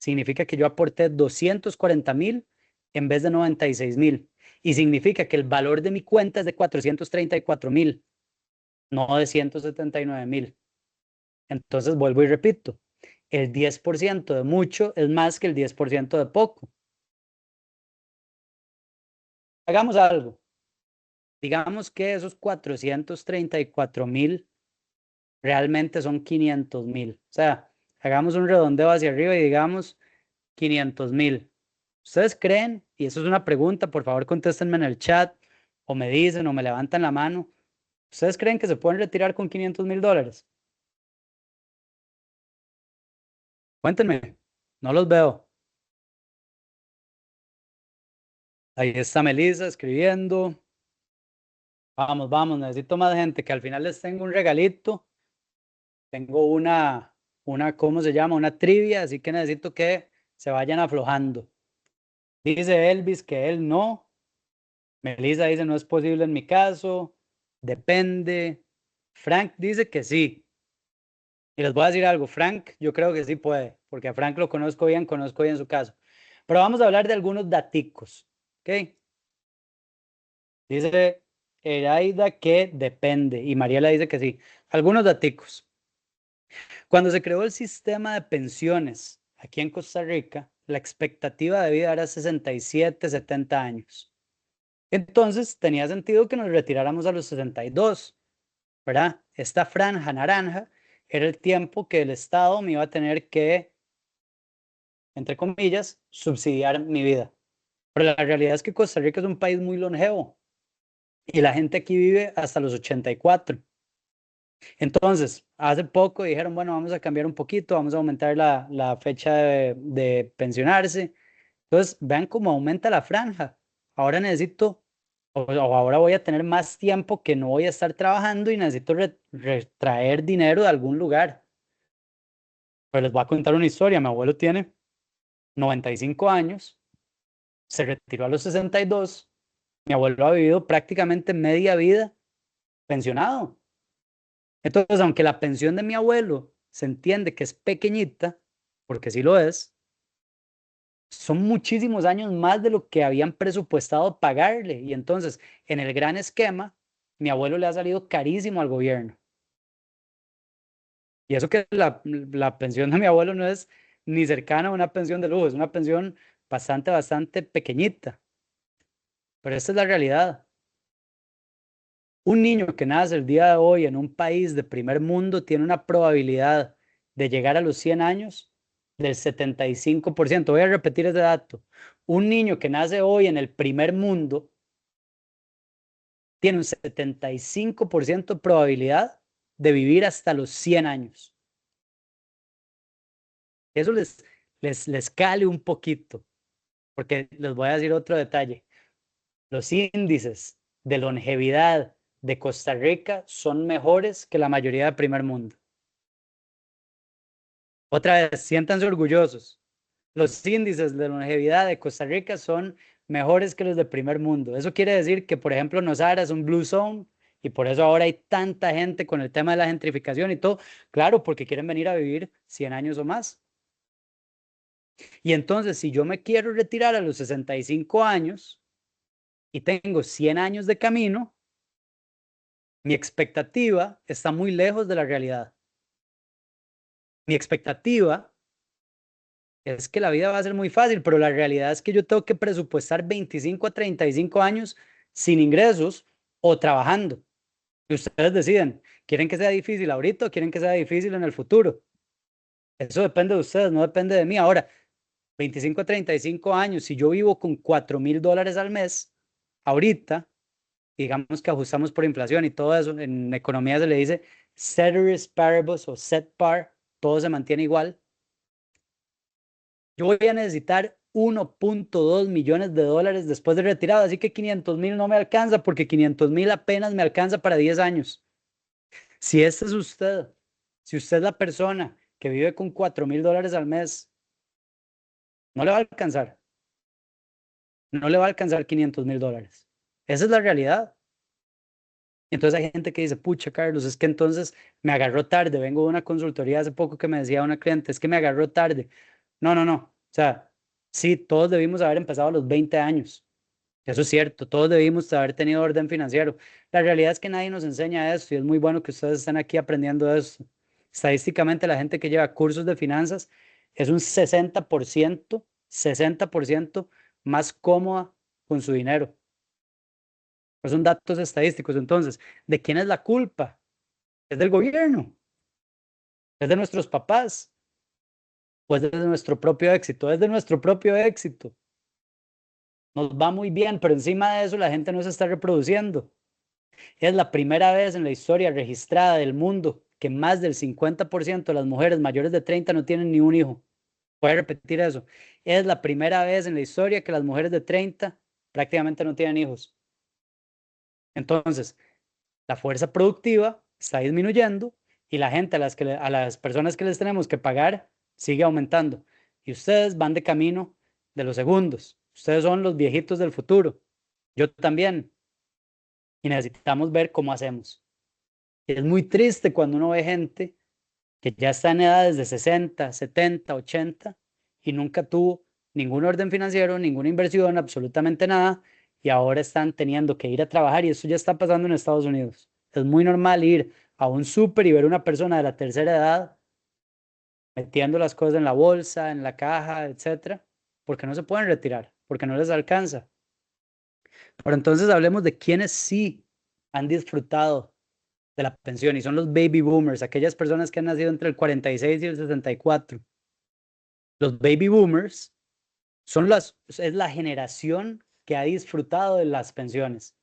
significa que yo aporté 240,000 en vez de 96,000. Y significa que el valor de mi cuenta es de 434,000, no de 179,000. Entonces vuelvo y repito, el 10% de mucho es más que el 10% de poco. Hagamos algo. Digamos que esos 434,000 realmente son 500,000. O sea, hagamos un redondeo hacia arriba y digamos 500,000. ¿Ustedes creen? Y eso es una pregunta, por favor contéstenme en el chat o me dicen o me levantan la mano. ¿Ustedes creen que se pueden retirar con $500,000? Cuéntenme, no los veo. Ahí está Melissa escribiendo. Vamos, vamos, necesito más gente, que al final les tengo un regalito. Tengo ¿cómo se llama? Una trivia, así que necesito que se vayan aflojando. Dice Elvis que él no. Melissa dice no es posible en mi caso. Depende. Frank dice que sí. Y les voy a decir algo, Frank, yo creo que sí puede, porque a Frank lo conozco bien su caso. Pero vamos a hablar de algunos daticos, ¿ok? Dice Eraida que depende y Mariela dice que sí. Algunos daticos. Cuando se creó el sistema de pensiones aquí en Costa Rica, la expectativa de vida era 67, 70 años. Entonces tenía sentido que nos retiráramos a los 62, ¿verdad? Esta franja naranja era el tiempo que el Estado me iba a tener que, entre comillas, subsidiar mi vida. Pero la realidad es que Costa Rica es un país muy longevo y la gente aquí vive hasta los 84. Entonces, hace poco dijeron, bueno, vamos a cambiar un poquito, vamos a aumentar la fecha de pensionarse. Entonces, vean cómo aumenta la franja. Ahora necesito, o ahora voy a tener más tiempo que no voy a estar trabajando y necesito retraer dinero de algún lugar. Pero les voy a contar una historia. Mi abuelo tiene 95 años, se retiró a los 62. Mi abuelo ha vivido prácticamente media vida pensionado. Entonces, aunque la pensión de mi abuelo se entiende que es pequeñita, porque sí lo es, son muchísimos años más de lo que habían presupuestado pagarle. Y entonces, en el gran esquema, mi abuelo le ha salido carísimo al gobierno. Y eso que la pensión de mi abuelo no es ni cercana a una pensión de lujo, es una pensión bastante pequeñita. Pero esta es la realidad. Un niño que nace el día de hoy en un país de primer mundo tiene una probabilidad de llegar a los 100 años del 75%. Voy a repetir ese dato. Un niño que nace hoy en el primer mundo tiene un 75% de probabilidad de vivir hasta los 100 años. Eso les cale un poquito, porque les voy a decir otro detalle. Los índices de longevidad de Costa Rica son mejores que la mayoría del primer mundo. Otra vez, siéntanse orgullosos. Los índices de longevidad de Costa Rica son mejores que los del primer mundo. Eso quiere decir que, por ejemplo, Nosara es un blue zone y por eso ahora hay tanta gente con el tema de la gentrificación y todo. Claro, porque quieren venir a vivir 100 años o más. Y entonces, si yo me quiero retirar a los 65 años y tengo 100 años de camino, mi expectativa está muy lejos de la realidad. Mi expectativa es que la vida va a ser muy fácil, pero la realidad es que yo tengo que presupuestar 25 a 35 años sin ingresos o trabajando. Y ustedes deciden, ¿quieren que sea difícil ahorita o quieren que sea difícil en el futuro? Eso depende de ustedes, no depende de mí. Ahora, 25 a 35 años, si yo vivo con $4,000 al mes, ahorita, digamos que ajustamos por inflación y todo eso, en economía se le dice ceteris paribus o set par, todo se mantiene igual. Yo voy a necesitar 1.2 millones de dólares después de retirado, así que 500,000 no me alcanza porque 500,000 apenas me alcanza para 10 años. Si este es usted, si usted es la persona que vive con $4,000 al mes, no le va a alcanzar. No le va a alcanzar $500,000. Esa es la realidad. Entonces hay gente que dice, pucha, Carlos, es que entonces me agarró tarde. Vengo de una consultoría hace poco que me decía una cliente, es que me agarró tarde. No, no, no. O sea, sí, todos debimos haber empezado a los 20 años. Eso es cierto, todos debimos haber tenido orden financiero. La realidad es que nadie nos enseña eso y es muy bueno que ustedes estén aquí aprendiendo eso. Estadísticamente, la gente que lleva cursos de finanzas es un 60% más cómoda con su dinero. Pues son datos estadísticos. Entonces, ¿de quién es la culpa? ¿Es del gobierno? ¿Es de nuestros papás? ¿O es de nuestro propio éxito? Es de nuestro propio éxito. Nos va muy bien, pero encima de eso la gente no se está reproduciendo. Es la primera vez en la historia registrada del mundo que más del 50% de las mujeres mayores de 30 no tienen ni un hijo. Voy a repetir eso. Es la primera vez en la historia que las mujeres de 30 prácticamente no tienen hijos. Entonces, la fuerza productiva está disminuyendo y la gente a las personas que les tenemos que pagar sigue aumentando. Y ustedes van de camino de los segundos. Ustedes son los viejitos del futuro. Yo también. Y necesitamos ver cómo hacemos. Es muy triste cuando uno ve gente que ya está en edades de 60, 70, 80 y nunca tuvo ningún orden financiero, ninguna inversión, absolutamente nada, y ahora están teniendo que ir a trabajar y eso ya está pasando en Estados Unidos. Es muy normal ir a un súper y ver una persona de la tercera edad metiendo las cosas en la bolsa, en la caja, etcétera, porque no se pueden retirar, porque no les alcanza. Pero entonces hablemos de quienes sí han disfrutado de la pensión y son los baby boomers, aquellas personas que han nacido entre el 46 y el 64. Los baby boomers es la generación que ha disfrutado de las pensiones.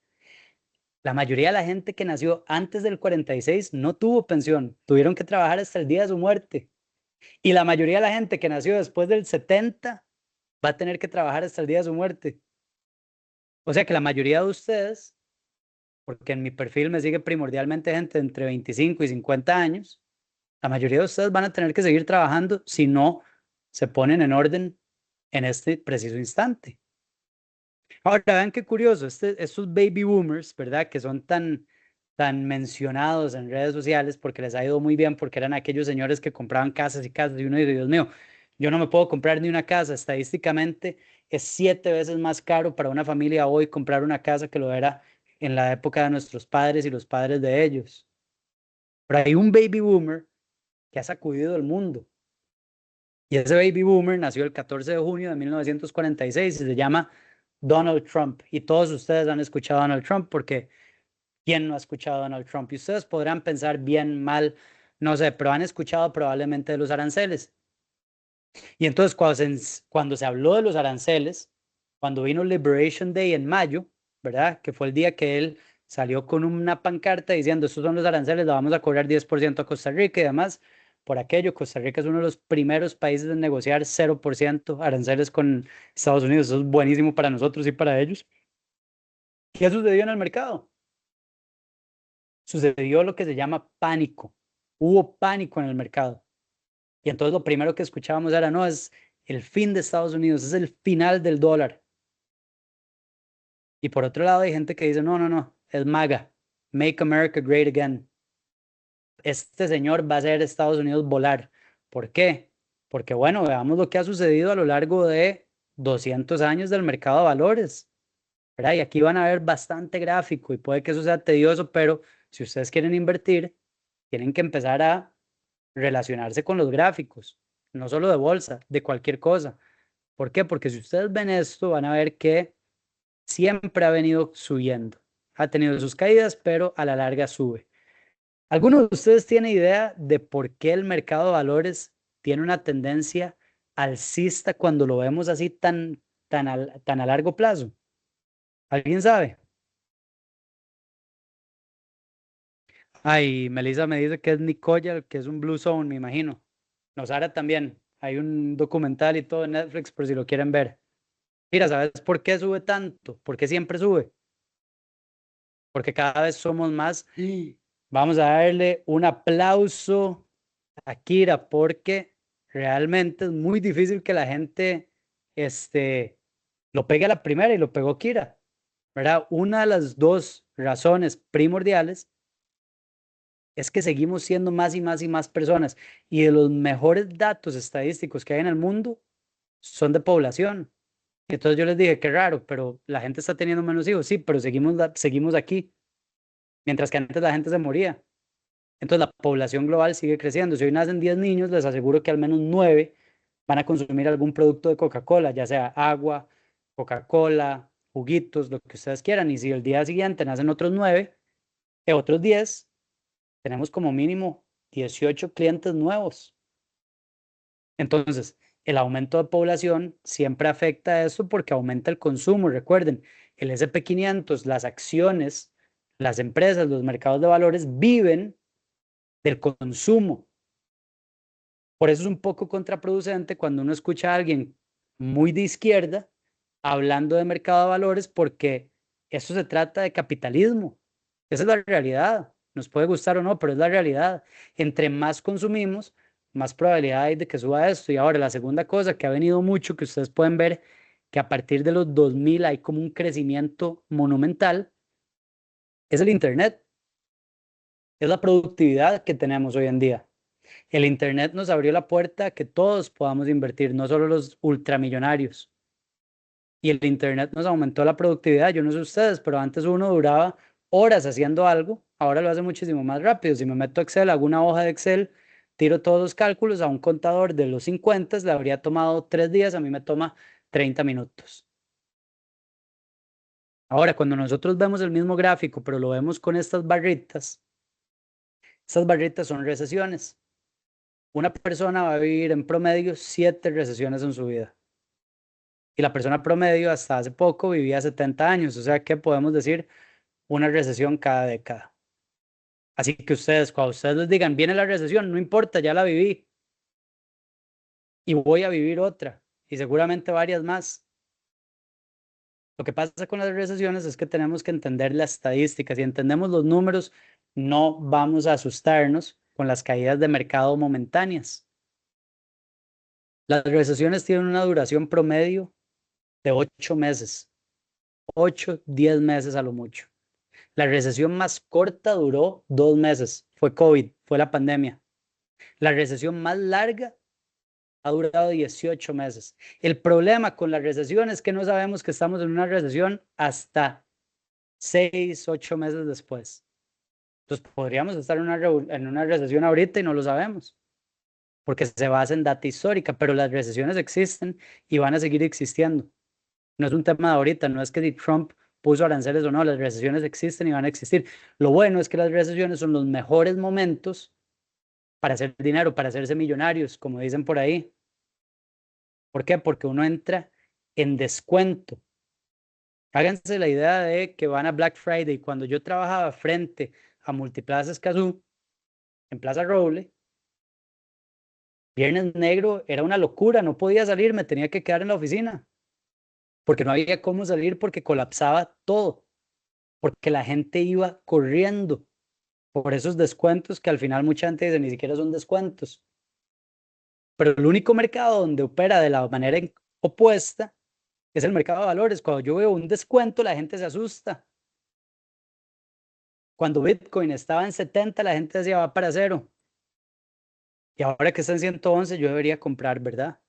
La mayoría de la gente que nació antes del 46 no tuvo pensión, tuvieron que trabajar hasta el día de su muerte. Y la mayoría de la gente que nació después del 70 va a tener que trabajar hasta el día de su muerte. O sea que la mayoría de ustedes, porque en mi perfil me sigue primordialmente gente entre 25 y 50 años, La mayoría de ustedes van a tener que seguir trabajando si no se ponen en orden en este preciso instante. Ahora, vean qué curioso, estos baby boomers, ¿verdad? Que son tan mencionados en redes sociales porque les ha ido muy bien, porque eran aquellos señores que compraban casas y casas, y uno dice, Dios mío, yo no me puedo comprar ni una casa. Estadísticamente es 7 veces más caro para una familia hoy comprar una casa que lo era en la época de nuestros padres y los padres de ellos. Pero hay un baby boomer que ha sacudido el mundo. Y ese baby boomer nació el 14 de junio de 1946 y se llama Donald Trump. Y todos ustedes han escuchado a Donald Trump porque ¿quién no ha escuchado a Donald Trump? Y ustedes podrán pensar bien, mal, no sé, pero han escuchado probablemente de los aranceles. Y entonces cuando se habló de los aranceles, cuando vino Liberation Day en mayo, ¿verdad? Que fue el día que él salió con una pancarta diciendo, estos son los aranceles, le vamos a cobrar 10% a Costa Rica y demás. Por aquello, Costa Rica es uno de los primeros países en negociar 0% aranceles con Estados Unidos. Eso es buenísimo para nosotros y para ellos. ¿Qué sucedió en el mercado? Sucedió lo que se llama pánico. Hubo pánico en el mercado. Y entonces lo primero que escuchábamos era, no, es el fin de Estados Unidos, es el final del dólar. Y por otro lado hay gente que dice, no, no, no, es MAGA, Make America Great Again. Este señor va a hacer Estados Unidos volar. ¿Por qué? Porque bueno, veamos lo que ha sucedido a lo largo de 200 años del mercado de valores, ¿verdad? Y aquí van a ver bastante gráfico y puede que eso sea tedioso, pero si ustedes quieren invertir, tienen que empezar a relacionarse con los gráficos, no solo de bolsa, de cualquier cosa. ¿Por qué? Porque si ustedes ven esto, van a ver que siempre ha venido subiendo. Ha tenido sus caídas, pero a la larga sube. ¿Alguno de ustedes tiene idea de por qué el mercado de valores tiene una tendencia alcista cuando lo vemos así tan a largo plazo? ¿Alguien sabe? Ay, Melissa me dice que es Nicoya, que es un Blue Zone, me imagino. Nosara también. Hay un documental y todo en Netflix por si lo quieren ver. Mira, ¿sabes por qué sube tanto? ¿Por qué siempre sube? Porque cada vez somos más. Vamos a darle un aplauso a Kira porque realmente es muy difícil que la gente lo pegue a la primera y lo pegó Kira, ¿verdad? Una de las dos razones primordiales es que seguimos siendo más y más y más personas y de los mejores datos estadísticos que hay en el mundo son de población. Entonces yo les dije, qué raro, pero la gente está teniendo menos hijos, sí, pero seguimos aquí, mientras que antes la gente se moría. Entonces la población global sigue creciendo. Si hoy nacen 10 niños, les aseguro que al menos 9 van a consumir algún producto de Coca-Cola, ya sea agua, Coca-Cola, juguitos, lo que ustedes quieran. Y si el día siguiente nacen otros 9, otros 10, tenemos como mínimo 18 clientes nuevos. Entonces, el aumento de población siempre afecta a esto porque aumenta el consumo. Recuerden, el SP 500, las acciones, las empresas, los mercados de valores viven del consumo. Por eso es un poco contraproducente cuando uno escucha a alguien muy de izquierda hablando de mercado de valores porque eso se trata de capitalismo. Esa es la realidad. Nos puede gustar o no, pero es la realidad. Entre más consumimos, más probabilidad hay de que suba esto. Y ahora la segunda cosa que ha venido mucho, que ustedes pueden ver que a partir de los 2000 hay como un crecimiento monumental, es el Internet, es la productividad que tenemos hoy en día. El Internet nos abrió la puerta a que todos podamos invertir, no solo los ultramillonarios. Y el Internet nos aumentó la productividad. Yo no sé ustedes, pero antes uno duraba horas haciendo algo, ahora lo hace muchísimo más rápido. Si me meto a Excel, hago una hoja de Excel, tiro todos los cálculos a un contador de los 50, le habría tomado 3 días, a mí me toma 30 minutos. Ahora, cuando nosotros vemos el mismo gráfico, pero lo vemos con estas barritas son recesiones. Una persona va a vivir en promedio 7 recesiones en su vida. Y la persona promedio hasta hace poco vivía 70 años, o sea que podemos decir una recesión cada década. Así que ustedes, cuando ustedes les digan, viene la recesión, no importa, ya la viví y voy a vivir otra y seguramente varias más. Lo que pasa con las recesiones es que tenemos que entender las estadísticas. Si entendemos los números, no vamos a asustarnos con las caídas de mercado momentáneas. Las recesiones tienen una duración promedio de 8 meses, 8, 10 meses a lo mucho. La recesión más corta duró 2 meses, fue COVID, fue la pandemia. La recesión más larga ha durado 18 meses. El problema con la recesión es que no sabemos que estamos en una recesión hasta 6, 8 meses después. Entonces podríamos estar en una recesión ahorita y no lo sabemos, porque se basa en data histórica, pero las recesiones existen y van a seguir existiendo. No es un tema de ahorita, no es que si Trump puso aranceles o no, las recesiones existen y van a existir. Lo bueno es que las recesiones son los mejores momentos para hacer dinero, para hacerse millonarios, como dicen por ahí. ¿Por qué? Porque uno entra en descuento. Háganse la idea de que van a Black Friday. Cuando yo trabajaba frente a Multiplaza Escazú, en Plaza Roble, Viernes Negro era una locura, no podía salir, me tenía que quedar en la oficina, porque no había cómo salir porque colapsaba todo, porque la gente iba corriendo por esos descuentos que al final mucha gente dice ni siquiera son descuentos. Pero el único mercado donde opera de la manera opuesta es el mercado de valores. Cuando yo veo un descuento, la gente se asusta. Cuando Bitcoin estaba en 70, la gente decía va para cero. Y ahora que está en 111, yo debería comprar, ¿verdad?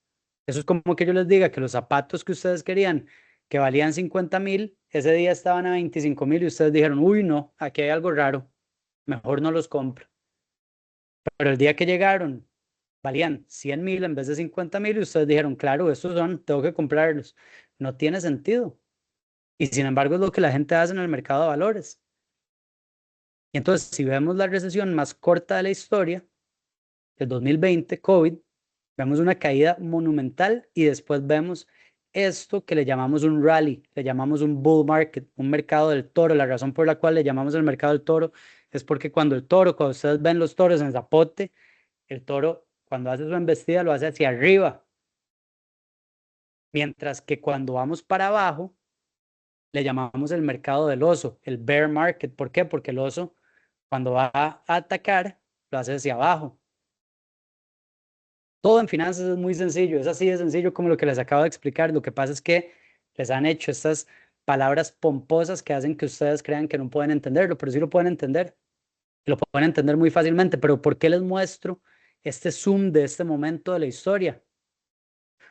Eso es como que yo les diga que los zapatos que ustedes querían, que valían 50,000, ese día estaban a 25,000 y ustedes dijeron, uy, no, aquí hay algo raro, mejor no los compro. Pero el día que llegaron, valían 100,000 en vez de 50,000 y ustedes dijeron, claro, estos son, tengo que comprarlos. No tiene sentido. Y sin embargo es lo que la gente hace en el mercado de valores. Y entonces, si vemos la recesión más corta de la historia, el 2020, COVID, vemos una caída monumental y después vemos esto que le llamamos un rally, le llamamos un bull market, un mercado del toro. La razón por la cual le llamamos el mercado del toro es porque cuando ustedes ven los toros en zapote, el toro cuando hace su embestida lo hace hacia arriba, mientras que cuando vamos para abajo le llamamos el mercado del oso, el bear market. ¿Por qué? Porque el oso cuando va a atacar lo hace hacia abajo. Todo en finanzas es muy sencillo, es así de sencillo como lo que les acabo de explicar. Lo que pasa es que les han hecho estas palabras pomposas que hacen que ustedes crean que no pueden entenderlo, pero sí lo pueden entender. Y lo pueden entender muy fácilmente. Pero ¿por qué les muestro este zoom de este momento de la historia?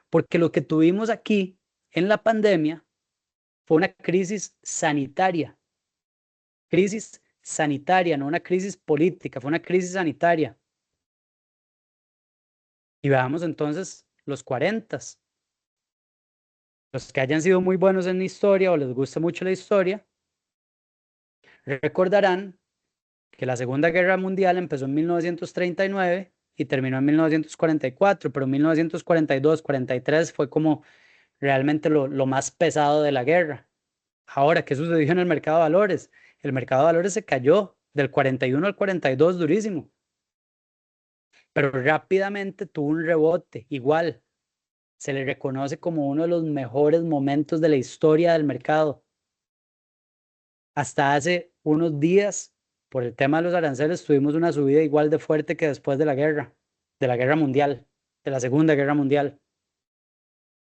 Porque lo que tuvimos aquí en la pandemia fue una crisis sanitaria, no una crisis política, fue una crisis sanitaria. Y veamos entonces los 40. Los que hayan sido muy buenos en la historia o les guste mucho la historia, recordarán que la Segunda Guerra Mundial empezó en 1939 y terminó en 1944, pero 1942, 43 fue como realmente lo más pesado de la guerra. Ahora, ¿qué sucedió en el mercado de valores? El mercado de valores se cayó del 41 al 42 durísimo, pero rápidamente tuvo un rebote. Igual, se le reconoce como uno de los mejores momentos de la historia del mercado. Hasta hace unos días, por el tema de los aranceles, tuvimos una subida igual de fuerte que después de la guerra mundial, de la Segunda Guerra Mundial.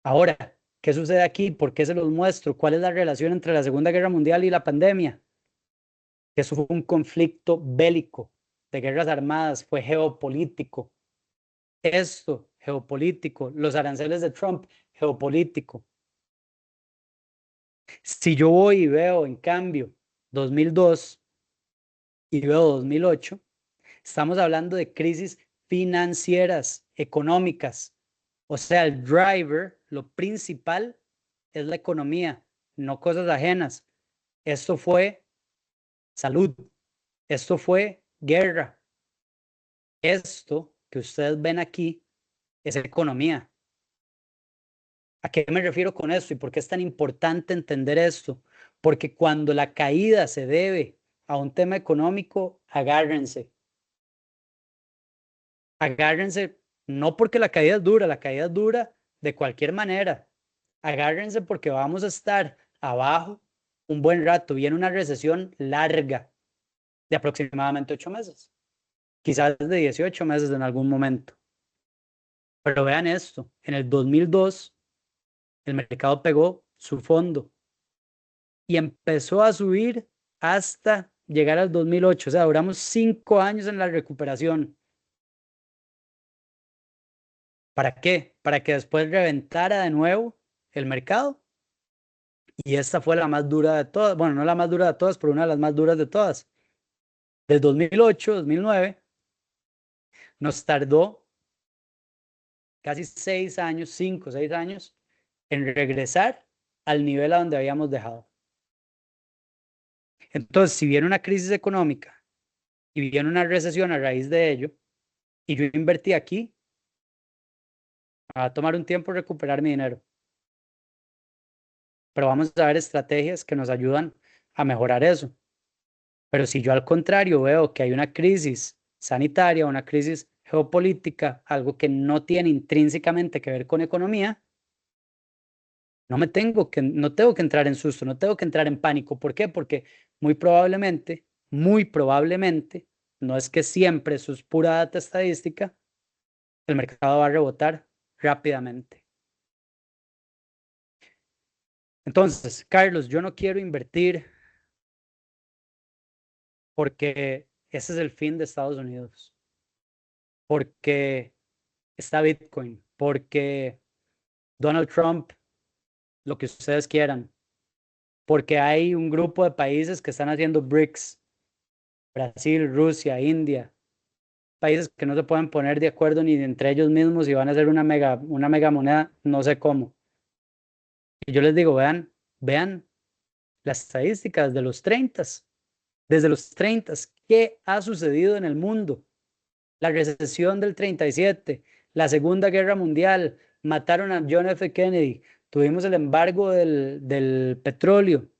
Ahora, ¿qué sucede aquí? ¿Por qué se los muestro? ¿Cuál es la relación entre la Segunda Guerra Mundial y la pandemia? Eso fue un conflicto bélico de guerras armadas, fue geopolítico. Esto, geopolítico. Los aranceles de Trump, geopolítico. Si yo voy y veo, en cambio, 2002 y veo 2008, estamos hablando de crisis financieras, económicas. O sea, el driver, lo principal es la economía, no cosas ajenas. Esto fue salud, esto fue guerra. Esto que ustedes ven aquí es economía. ¿A qué me refiero con esto y por qué es tan importante entender esto? Porque cuando la caída se debe a un tema económico, agárrense. Agárrense, no porque la caída es dura de cualquier manera. Agárrense porque vamos a estar abajo un buen rato. Viene una recesión larga de aproximadamente 8 meses. quizás de 18 meses en algún momento. Pero vean esto, en el 2002 el mercado pegó su fondo y empezó a subir hasta llegar al 2008. O sea, duramos 5 años en la recuperación. ¿Para qué? Para que después reventara de nuevo el mercado. Y esta fue la más dura de todas. Bueno, no la más dura de todas, pero una de las más duras de todas. Del 2008, 2009, nos tardó casi 6 años, 5, 6 años, en regresar al nivel a donde habíamos dejado. Entonces, si viene una crisis económica y viene una recesión a raíz de ello, y yo invertí aquí, me va a tomar un tiempo recuperar mi dinero. Pero vamos a ver estrategias que nos ayudan a mejorar eso. Pero si yo al contrario veo que hay una crisis sanitaria, una crisis geopolítica, algo que no tiene intrínsecamente que ver con economía, no tengo que entrar en susto, no tengo que entrar en pánico. ¿Por qué? Porque muy probablemente, no es que siempre, eso es pura data estadística, el mercado va a rebotar rápidamente. Entonces, Carlos, yo no quiero invertir porque ese es el fin de Estados Unidos, porque está Bitcoin, porque Donald Trump, lo que ustedes quieran, porque hay un grupo de países que están haciendo BRICS, Brasil, Rusia, India, países que no se pueden poner de acuerdo ni entre ellos mismos y van a hacer una mega moneda, no sé cómo. Y yo les digo, vean las estadísticas de los 30, desde los 30, ¿qué ha sucedido en el mundo? La recesión del 37, la Segunda Guerra Mundial, mataron a John F. Kennedy, tuvimos el embargo del petróleo,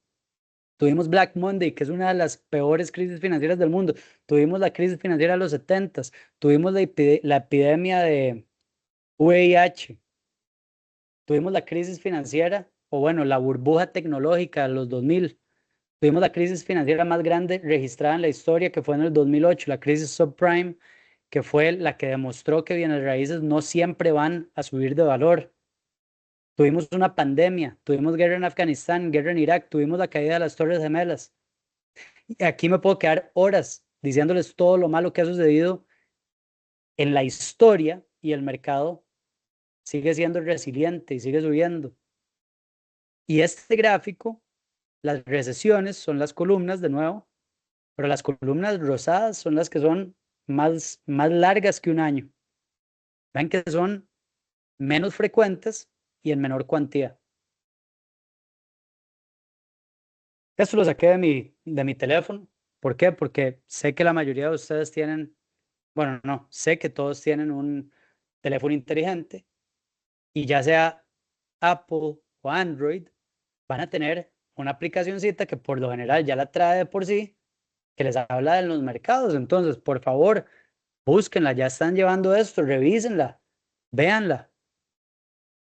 tuvimos Black Monday, que es una de las peores crisis financieras del mundo, tuvimos la crisis financiera de los 70, tuvimos la epidemia de VIH, tuvimos la crisis financiera, o bueno, la burbuja tecnológica de los 2000, tuvimos la crisis financiera más grande registrada en la historia, que fue en el 2008, la crisis subprime, que fue la que demostró que bienes raíces no siempre van a subir de valor. Tuvimos una pandemia, tuvimos guerra en Afganistán, guerra en Irak, tuvimos la caída de las Torres Gemelas. Y aquí me puedo quedar horas diciéndoles todo lo malo que ha sucedido en la historia y el mercado sigue siendo resiliente y sigue subiendo. Y este gráfico, las recesiones son las columnas de nuevo, pero las columnas rosadas son las que son más largas que un año. Ven que son menos frecuentes y en menor cuantía. Esto lo saqué de mi teléfono. ¿Por qué? Porque sé que la mayoría de ustedes tienen, bueno, no, sé que todos tienen un teléfono inteligente y ya sea Apple o Android, van a tener una aplicacioncita que por lo general ya la trae de por sí, que les habla de los mercados. Entonces, por favor, búsquenla, ya están llevando esto, revísenla, véanla.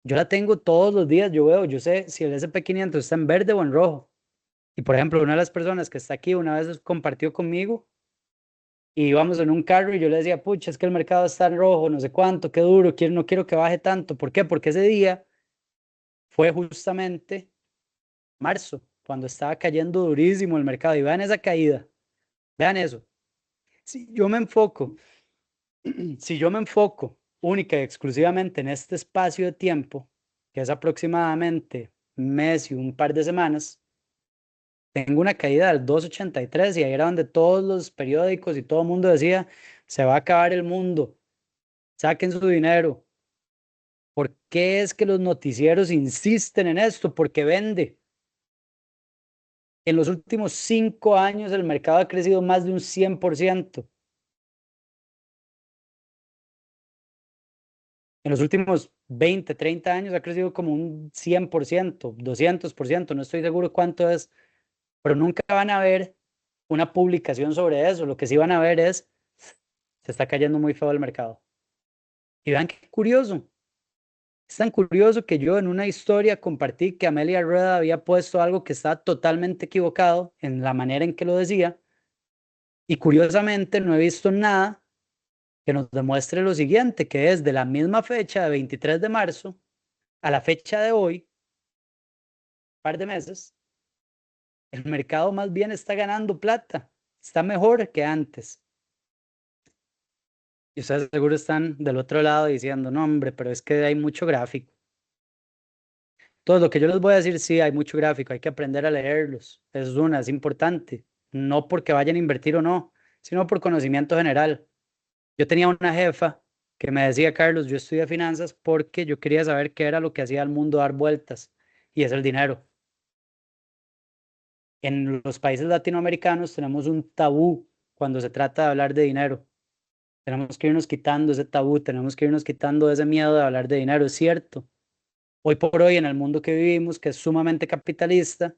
Yo la tengo todos los días, yo sé si el SP500 está en verde o en rojo. Y por ejemplo, una de las personas que está aquí una vez compartió conmigo y íbamos en un carro y yo le decía, pucha, es que el mercado está en rojo, no sé cuánto, qué duro, no quiero que baje tanto. ¿Por qué? Porque ese día fue justamente marzo, cuando estaba cayendo durísimo el mercado. Y vean esa caída, vean eso. Si yo me enfoco, si yo me enfoco única y exclusivamente en este espacio de tiempo, que es aproximadamente un mes y un par de semanas, tengo una caída del 2,83 y ahí era donde todos los periódicos y todo el mundo decía, se va a acabar el mundo, saquen su dinero. ¿Por qué es que los noticieros insisten en esto? Porque vende. En los últimos 5 años el mercado ha crecido más de un 100%. En los últimos 20, 30 años ha crecido como un 100%, 200%, no estoy seguro cuánto es, pero nunca van a ver una publicación sobre eso. Lo que sí van a ver es, se está cayendo muy feo el mercado. Y vean qué curioso. Es tan curioso que yo en una historia compartí que Amelia Rueda había puesto algo que estaba totalmente equivocado en la manera en que lo decía. Y curiosamente no he visto nada que nos demuestre lo siguiente, que es de la misma fecha de 23 de marzo a la fecha de hoy, un par de meses, el mercado más bien está ganando plata, está mejor que antes. Y ustedes seguro están del otro lado diciendo, no, hombre, pero es que hay mucho gráfico. Todo lo que yo les voy a decir, sí, hay mucho gráfico, hay que aprender a leerlos. Es importante. No porque vayan a invertir o no, sino por conocimiento general. Yo tenía una jefa que me decía, Carlos, yo estudié finanzas porque yo quería saber qué era lo que hacía al mundo dar vueltas, y es el dinero. En los países latinoamericanos tenemos un tabú cuando se trata de hablar de dinero. Tenemos que irnos quitando ese tabú, tenemos que irnos quitando ese miedo de hablar de dinero, es cierto. Hoy por hoy, en el mundo que vivimos, que es sumamente capitalista,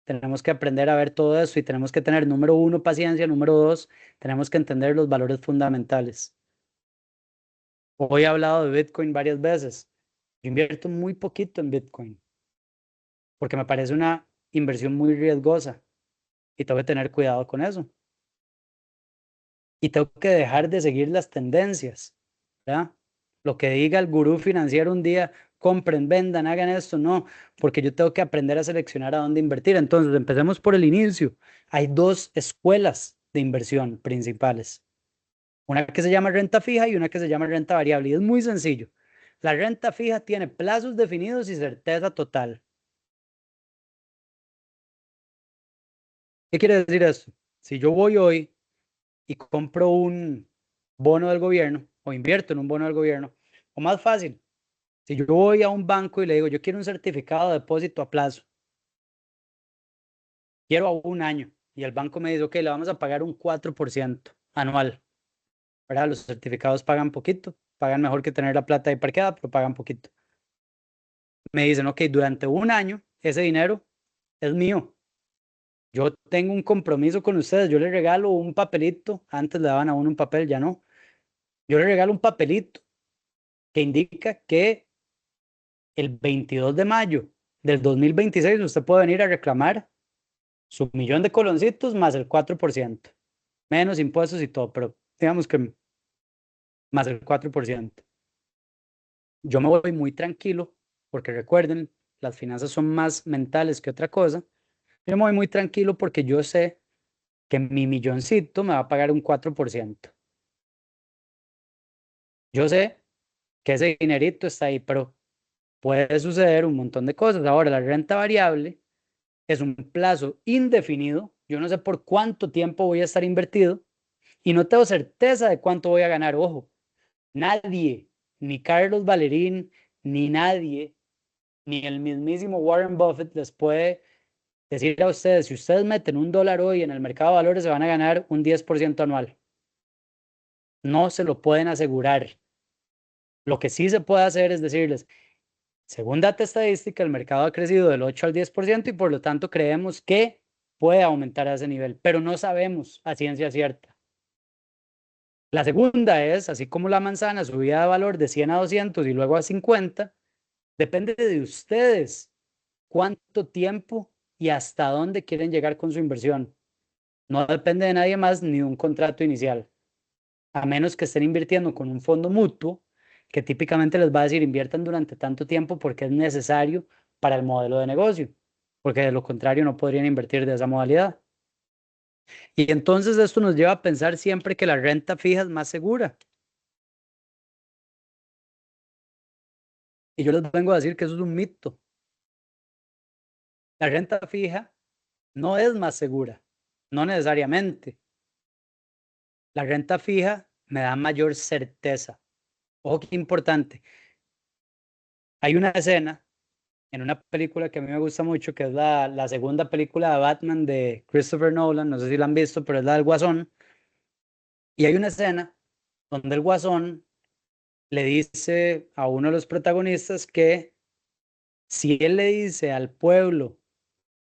tenemos que aprender a ver todo eso y tenemos que tener, número uno, paciencia, número dos, tenemos que entender los valores fundamentales. Hoy he hablado de Bitcoin varias veces. Yo invierto muy poquito en Bitcoin porque me parece una inversión muy riesgosa y tengo que tener cuidado con eso. Y tengo que dejar de seguir las tendencias, ¿verdad? Lo que diga el gurú financiero un día, compren, vendan, hagan esto, no, porque yo tengo que aprender a seleccionar a dónde invertir. Entonces, empecemos por el inicio. Hay dos escuelas de inversión principales. Una que se llama renta fija y una que se llama renta variable. Y es muy sencillo. La renta fija tiene plazos definidos y certeza total. ¿Qué quiere decir esto? Si yo voy hoy y compro un bono del gobierno o invierto en un bono del gobierno, o más fácil, si yo voy a un banco y le digo, yo quiero un certificado de depósito a plazo, quiero a un año, y el banco me dice, ok, le vamos a pagar un 4% anual, ¿verdad? Los certificados pagan poquito, pagan mejor que tener la plata ahí parqueada, pero pagan poquito. Me dicen, ok, durante un año ese dinero es mío. Yo tengo un compromiso con ustedes, yo les regalo un papelito, antes le daban a uno un papel, ya no. Yo le regalo un papelito que indica que el 22 de mayo del 2026 usted puede venir a reclamar su millón de coloncitos más el 4%, menos impuestos y todo, pero digamos que más el 4%. Yo me voy muy tranquilo, porque recuerden, las finanzas son más mentales que otra cosa. Yo me voy muy tranquilo porque yo sé que mi milloncito me va a pagar un 4%. Yo sé que ese dinerito está ahí, pero puede suceder un montón de cosas. Ahora, la renta variable es un plazo indefinido. Yo no sé por cuánto tiempo voy a estar invertido y no tengo certeza de cuánto voy a ganar. Ojo, nadie, ni Carlos Valerín, ni nadie, ni el mismísimo Warren Buffett les puede decir a ustedes, si ustedes meten $1 hoy en el mercado de valores, se van a ganar un 10% anual. No se lo pueden asegurar. Lo que sí se puede hacer es decirles, según data estadística, el mercado ha crecido del 8 al 10% y por lo tanto creemos que puede aumentar a ese nivel, pero no sabemos a ciencia cierta. La segunda es, así como la manzana subía de valor de 100 a 200 y luego a 50, depende de ustedes cuánto tiempo y hasta dónde quieren llegar con su inversión. No depende de nadie más ni de un contrato inicial, a menos que estén invirtiendo con un fondo mutuo que típicamente les va a decir inviertan durante tanto tiempo porque es necesario para el modelo de negocio, porque de lo contrario no podrían invertir de esa modalidad. Y entonces esto nos lleva a pensar siempre que la renta fija es más segura. Y yo les vengo a decir que eso es un mito. La renta fija no es más segura, no necesariamente. La renta fija me da mayor certeza. Ojo, qué importante. Hay una escena en una película que a mí me gusta mucho, que es la segunda película de Batman de Christopher Nolan, no sé si la han visto, pero es la del Guasón. Y hay una escena donde el Guasón le dice a uno de los protagonistas que si él le dice al pueblo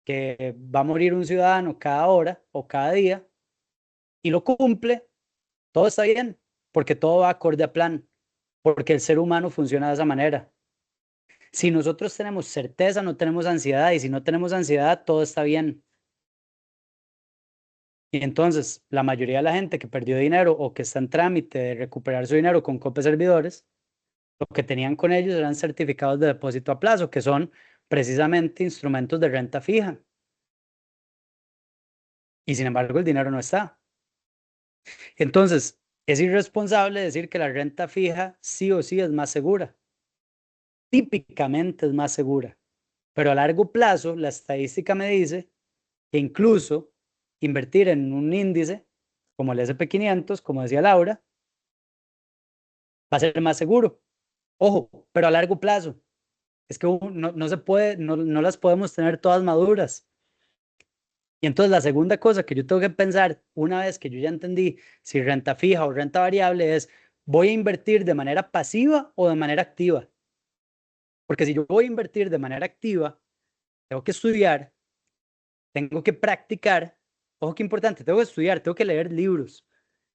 que va a morir un ciudadano cada hora o cada día y lo cumple, todo está bien, porque todo va acorde a plan, porque el ser humano funciona de esa manera. Si nosotros tenemos certeza, no tenemos ansiedad, y si no tenemos ansiedad, todo está bien. Y entonces, la mayoría de la gente que perdió dinero o que está en trámite de recuperar su dinero con Cope Servidores, lo que tenían con ellos eran certificados de depósito a plazo, que son precisamente instrumentos de renta fija. Y sin embargo, el dinero no está. Entonces, es irresponsable decir que la renta fija sí o sí es más segura. Típicamente es más segura. Pero a largo plazo, la estadística me dice que incluso invertir en un índice como el SP500, como decía Laura, va a ser más seguro. Ojo, pero a largo plazo. Es que no se puede, no las podemos tener todas maduras. Y entonces la segunda cosa que yo tengo que pensar, una vez que yo ya entendí si renta fija o renta variable, es, ¿voy a invertir de manera pasiva o de manera activa? Porque si yo voy a invertir de manera activa, tengo que estudiar, tengo que practicar. Ojo, qué importante, tengo que estudiar, tengo que leer libros,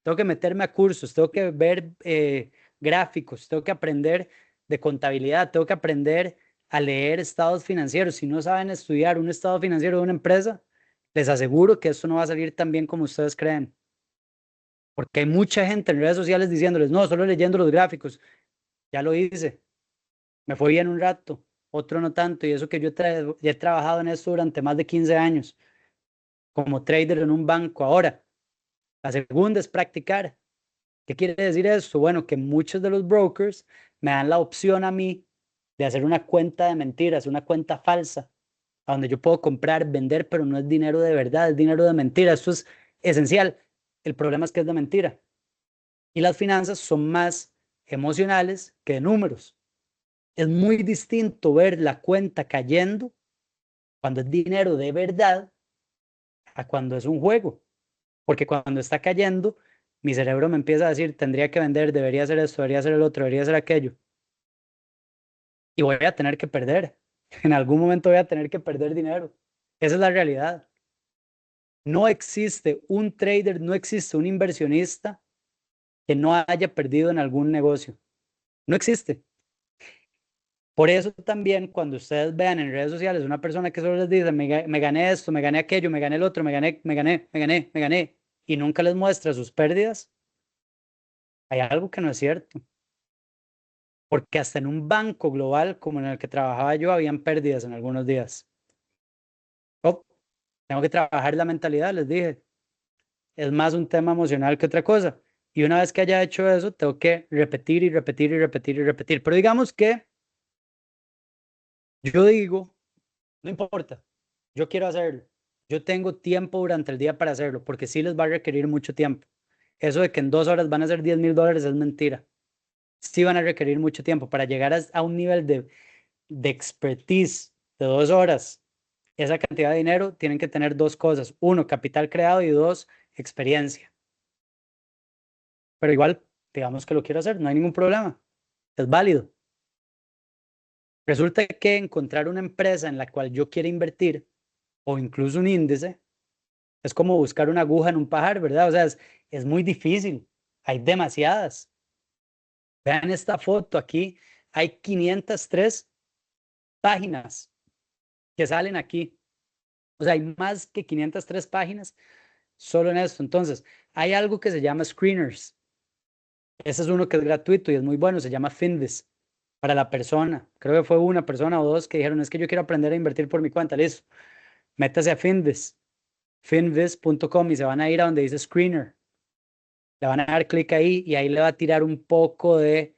tengo que meterme a cursos, tengo que ver gráficos, tengo que aprender de contabilidad, tengo que aprender a leer estados financieros. Si no saben estudiar un estado financiero de una empresa, les aseguro que esto no va a salir tan bien como ustedes creen. Porque hay mucha gente en redes sociales diciéndoles, no, solo leyendo los gráficos. Ya lo hice, me fue bien un rato, otro no tanto. Y eso que yo ya he trabajado en esto durante más de 15 años como trader en un banco. Ahora, la segunda es practicar. ¿Qué quiere decir esto? Bueno, que muchos de los brokers me dan la opción a mí de hacer una cuenta de mentiras, una cuenta falsa, a donde yo puedo comprar, vender, pero no es dinero de verdad, es dinero de mentira. Esto es esencial. El problema es que es de mentira. Y las finanzas son más emocionales que de números. Es muy distinto ver la cuenta cayendo cuando es dinero de verdad a cuando es un juego. Porque cuando está cayendo, mi cerebro me empieza a decir, tendría que vender, debería hacer esto, debería hacer el otro, debería hacer aquello. Y voy a tener que perder. En algún momento voy a tener que perder dinero. Esa es la realidad. No existe un trader, no existe un inversionista que no haya perdido en algún negocio. No existe. Por eso también cuando ustedes vean en redes sociales una persona que solo les dice, me gané esto, me gané aquello, me gané el otro, me gané, y nunca les muestra sus pérdidas, hay algo que no es cierto. Porque hasta en un banco global como en el que trabajaba yo, habían pérdidas en algunos días. Oh, tengo que trabajar la mentalidad, les dije. Es más un tema emocional que otra cosa. Y una vez que haya hecho eso, tengo que repetir y repetir y repetir y repetir. Pero digamos que yo digo, no importa, yo quiero hacerlo. Yo tengo tiempo durante el día para hacerlo, porque sí les va a requerir mucho tiempo. Eso de que en 2 horas van a ser $10,000 es mentira. Sí van a requerir mucho tiempo para llegar a un nivel de expertise de 2 horas. Esa cantidad de dinero tienen que tener dos cosas. Uno, capital creado y dos, experiencia. Pero igual, digamos que lo quiero hacer, no hay ningún problema. Es válido. Resulta que encontrar una empresa en la cual yo quiera invertir o incluso un índice es como buscar una aguja en un pajar, ¿verdad? O sea, es muy difícil. Hay demasiadas. Vean esta foto aquí. Hay 503 páginas que salen aquí. O sea, hay más que 503 páginas solo en esto. Entonces, hay algo que se llama screeners. Ese es uno que es gratuito y es muy bueno, se llama Finviz para la persona. Creo que fue una persona o dos que dijeron, es que yo quiero aprender a invertir por mi cuenta. Listo, métase a Finviz, finviz.com y se van a ir a donde dice screener. Le van a dar clic ahí y ahí le va a tirar un poco de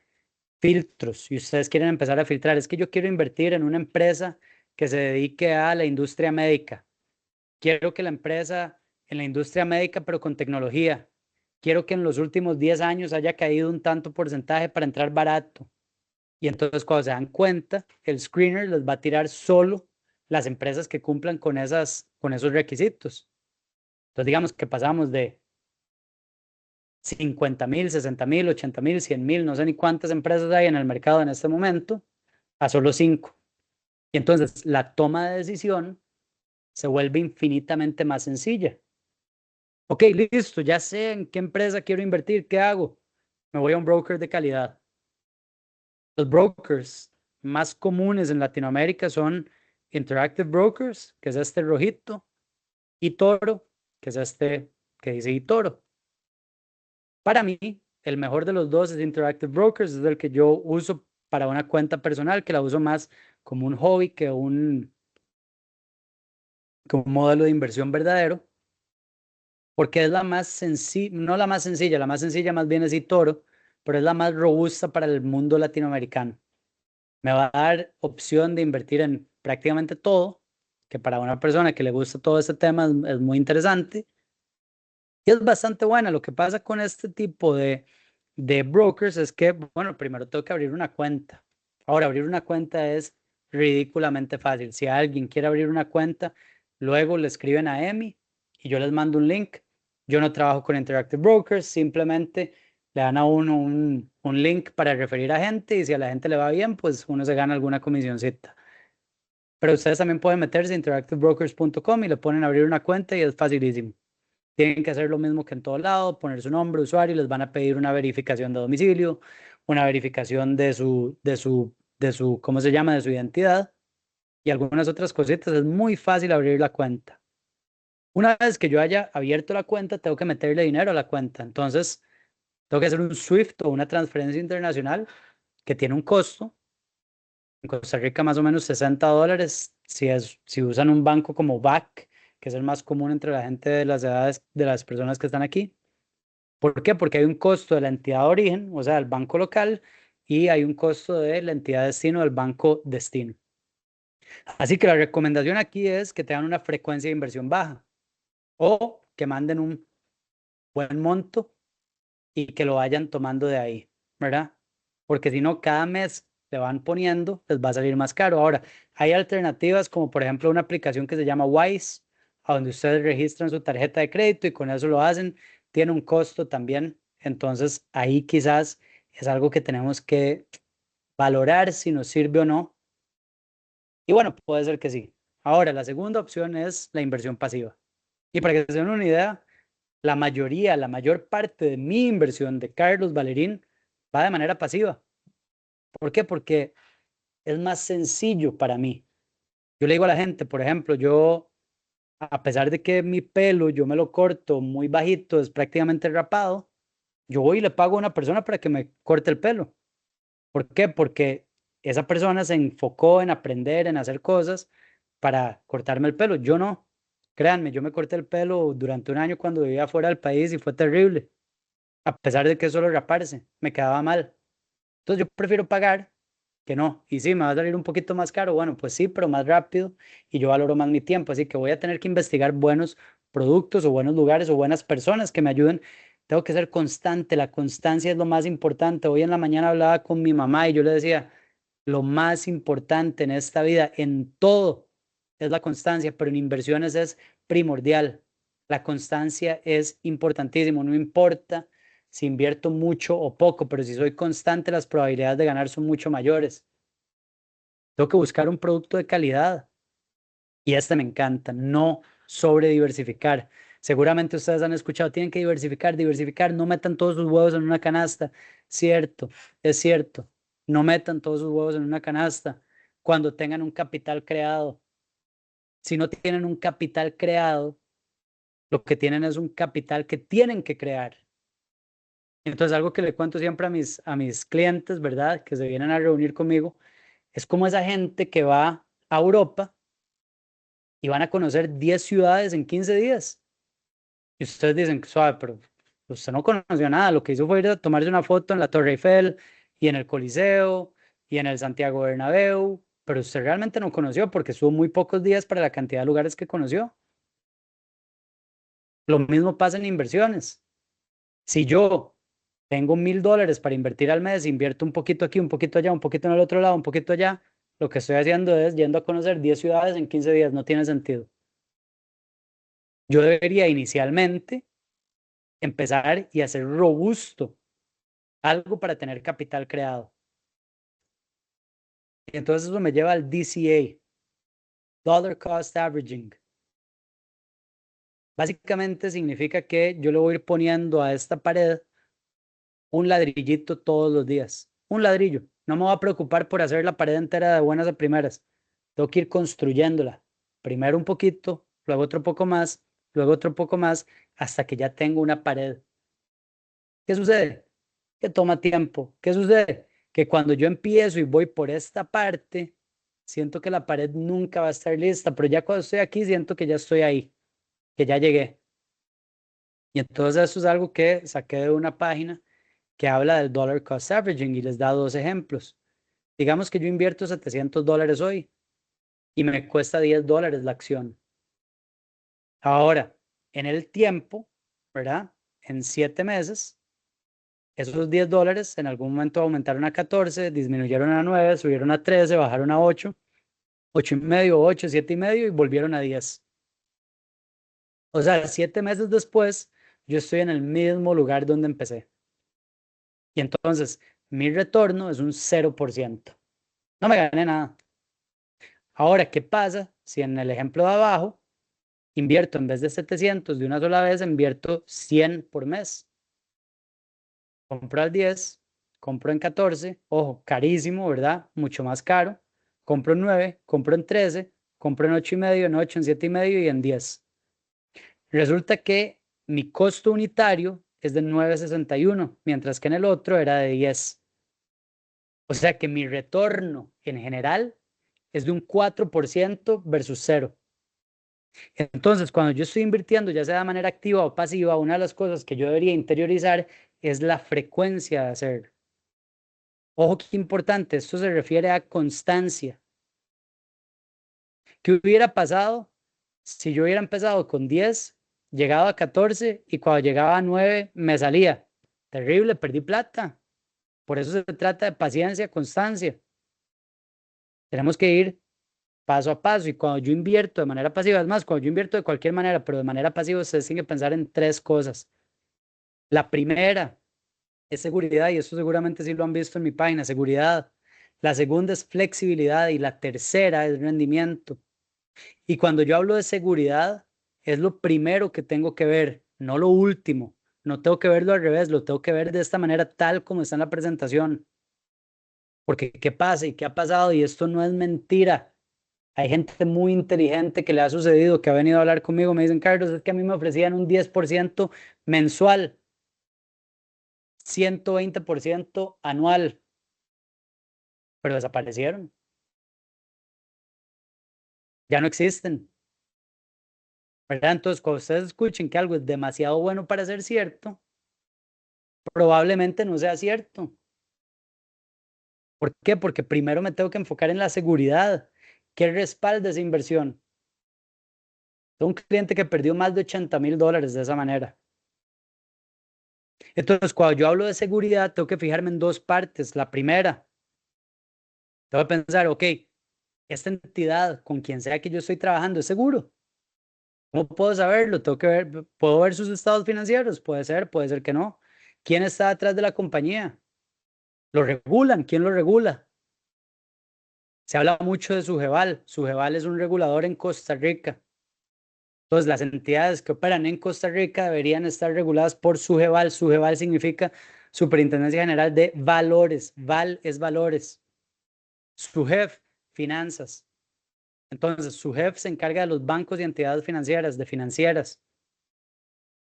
filtros. Y ustedes quieren empezar a filtrar, es que yo quiero invertir en una empresa que se dedique a la industria médica. Quiero que la empresa en la industria médica, pero con tecnología. Quiero que en los últimos 10 años haya caído un tanto porcentaje para entrar barato. Y entonces cuando se dan cuenta, el screener les va a tirar solo las empresas que cumplan con esos requisitos. Entonces digamos que pasamos de 50,000, 60,000, 80,000, 100,000, no sé ni cuántas empresas hay en el mercado en este momento, a solo 5. Y entonces la toma de decisión se vuelve infinitamente más sencilla. Ok, listo, ya sé en qué empresa quiero invertir, ¿qué hago? Me voy a un broker de calidad. Los brokers más comunes en Latinoamérica son Interactive Brokers, que es este rojito, y Toro, que es este que dice eToro. Para mí, el mejor de los dos es Interactive Brokers, es el que yo uso para una cuenta personal, que la uso más como un hobby que que un modelo de inversión verdadero, porque es la más sencilla, no la más sencilla más bien es eToro, pero es la más robusta para el mundo latinoamericano. Me va a dar opción de invertir en prácticamente todo, que para una persona que le gusta todo este tema es muy interesante y es bastante buena. Lo que pasa con este tipo de brokers es que, bueno, primero tengo que abrir una cuenta. Ahora, abrir una cuenta es ridículamente fácil. Si alguien quiere abrir una cuenta, luego le escriben a Emi y yo les mando un link. Yo no trabajo con Interactive Brokers, simplemente le dan a uno un link para referir a gente y si a la gente le va bien, pues uno se gana alguna comisioncita. Pero ustedes también pueden meterse a interactivebrokers.com y le ponen a abrir una cuenta y es facilísimo. Tienen que hacer lo mismo que en todo lado, poner su nombre, usuario, y les van a pedir una verificación de domicilio, una verificación ¿cómo se llama? De su identidad y algunas otras cositas. Es muy fácil abrir la cuenta. Una vez que yo haya abierto la cuenta, tengo que meterle dinero a la cuenta. Entonces, tengo que hacer un SWIFT o una transferencia internacional que tiene un costo. En Costa Rica más o menos $60. Si usan un banco como BAC, que es el más común entre la gente de las edades de las personas que están aquí. ¿Por qué? Porque hay un costo de la entidad de origen, o sea, el banco local, y hay un costo de la entidad de destino del banco destino. Así que la recomendación aquí es que tengan una frecuencia de inversión baja o que manden un buen monto y que lo vayan tomando de ahí, ¿verdad? Porque si no, cada mes le van poniendo, les va a salir más caro. Ahora, hay alternativas como por ejemplo una aplicación que se llama Wise, a donde ustedes registran su tarjeta de crédito y con eso lo hacen. Tiene un costo también. Entonces, ahí quizás es algo que tenemos que valorar si nos sirve o no. Y bueno, puede ser que sí. Ahora, la segunda opción es la inversión pasiva. Y para que se den una idea, la mayor parte de mi inversión de Carlos Valerín va de manera pasiva. ¿Por qué? Porque es más sencillo para mí. Yo le digo a la gente, por ejemplo, yo, a pesar de que mi pelo yo me lo corto muy bajito, es prácticamente rapado, yo voy y le pago a una persona para que me corte el pelo. ¿Por qué? Porque esa persona se enfocó en aprender, en hacer cosas para cortarme el pelo. Yo no. Créanme, yo me corté el pelo durante un año cuando vivía fuera del país y fue terrible. A pesar de que solo raparse, me quedaba mal. Entonces yo prefiero pagar que no. Y sí, me va a salir un poquito más caro. Bueno, pues sí, pero más rápido y yo valoro más mi tiempo. Así que voy a tener que investigar buenos productos o buenos lugares o buenas personas que me ayuden. Tengo que ser constante. La constancia es lo más importante. Hoy en la mañana hablaba con mi mamá y yo le decía, lo más importante en esta vida, en todo, es la constancia, pero en inversiones es primordial. La constancia es importantísimo. No importa si invierto mucho o poco, pero si soy constante, las probabilidades de ganar son mucho mayores. Tengo que buscar un producto de calidad y este me encanta, no sobre diversificar. Seguramente ustedes han escuchado, tienen que diversificar, diversificar, no metan todos sus huevos en una canasta. Cierto, es cierto, no metan todos sus huevos en una canasta cuando tengan un capital creado. Si no tienen un capital creado, lo que tienen es un capital que tienen que crear. Entonces, algo que le cuento siempre a mis clientes, ¿verdad? Que se vienen a reunir conmigo, es como esa gente que va a Europa y van a conocer 10 ciudades en 15 días. Y ustedes dicen, suave, pero usted no conoció nada. Lo que hizo fue ir a tomarse una foto en la Torre Eiffel y en el Coliseo y en el Santiago Bernabéu, pero usted realmente no conoció porque estuvo muy pocos días para la cantidad de lugares que conoció. Lo mismo pasa en inversiones. Si yo tengo $1,000 para invertir al mes, invierto un poquito aquí, un poquito allá, un poquito en el otro lado, un poquito allá, lo que estoy haciendo es yendo a conocer 10 ciudades en 15 días, no tiene sentido. Yo debería inicialmente empezar y hacer robusto algo para tener capital creado. Y entonces eso me lleva al DCA, Dollar Cost Averaging. Básicamente significa que yo le voy a ir poniendo a esta pared un ladrillito todos los días, un ladrillo. No me voy a preocupar por hacer la pared entera de buenas a primeras. Tengo que ir construyéndola. Primero un poquito, luego otro poco más, luego otro poco más, hasta que ya tengo una pared. ¿Qué sucede? Que toma tiempo. ¿Qué sucede? Que cuando yo empiezo y voy por esta parte, siento que la pared nunca va a estar lista, pero ya cuando estoy aquí siento que ya estoy ahí, que ya llegué. Y entonces eso es algo que saqué de una página que habla del dollar cost averaging y les da dos ejemplos. Digamos que yo invierto $700 hoy y me cuesta $10 la acción. Ahora, en el tiempo, ¿verdad? En 7 meses, esos $10 en algún momento aumentaron a 14, disminuyeron a 9, subieron a 13, bajaron a 8, 8 y medio, 8, 7 y medio y volvieron a 10. O sea, 7 meses después, yo estoy en el mismo lugar donde empecé. Y entonces, mi retorno es un 0%. No me gané nada. Ahora, ¿qué pasa si en el ejemplo de abajo invierto en vez de 700 de una sola vez, invierto 100 por mes? Compro al 10, compro en 14, ojo, carísimo, ¿verdad? Mucho más caro. Compro en 9, compro en 13, compro en 8 y medio, en 8, en 7 y medio y en 10. Resulta que mi costo unitario es de 9.61, mientras que en el otro era de 10. O sea que mi retorno en general es de un 4% versus cero. Entonces, cuando yo estoy invirtiendo, ya sea de manera activa o pasiva, una de las cosas que yo debería interiorizar es la frecuencia de hacer. Ojo, qué importante, esto se refiere a constancia. ¿Qué hubiera pasado si yo hubiera empezado con 10, llegado a 14 y cuando llegaba a 9 me salía? Terrible, perdí plata. Por eso se trata de paciencia, constancia. Tenemos que ir paso a paso y cuando yo invierto de manera pasiva, es más, cuando yo invierto de cualquier manera, pero de manera pasiva, ustedes tienen que pensar en tres cosas. La primera es seguridad y esto seguramente sí lo han visto en mi página, seguridad. La segunda es flexibilidad y la tercera es rendimiento. Y cuando yo hablo de seguridad, es lo primero que tengo que ver, no lo último. No tengo que verlo al revés, lo tengo que ver de esta manera tal como está en la presentación. Porque ¿qué pasa y qué ha pasado? Y esto no es mentira. Hay gente muy inteligente que le ha sucedido, que ha venido a hablar conmigo, me dicen, Carlos, es que a mí me ofrecían un 10% mensual, 120% anual, pero desaparecieron, ya no existen, ¿verdad? Entonces, cuando ustedes escuchen que algo es demasiado bueno para ser cierto, probablemente no sea cierto. ¿Por qué? Porque primero me tengo que enfocar en la seguridad. ¿Qué respalda esa inversión? Tengo un cliente que perdió más de $80,000 de esa manera. Entonces, cuando yo hablo de seguridad, tengo que fijarme en dos partes. La primera, tengo que pensar, ok, esta entidad con quien sea que yo estoy trabajando es seguro. ¿Cómo puedo saberlo? Tengo que ver, ¿puedo ver sus estados financieros? Puede ser que no. ¿Quién está detrás de la compañía? ¿Lo regulan? ¿Quién lo regula? Se habla mucho de Sujeval. Sujeval es un regulador en Costa Rica. Entonces, las entidades que operan en Costa Rica deberían estar reguladas por Sujeval. Sujeval significa Superintendencia General de Valores. Val es valores. Sujef, finanzas. Entonces, Sujef se encarga de los bancos y entidades financieras, de financieras.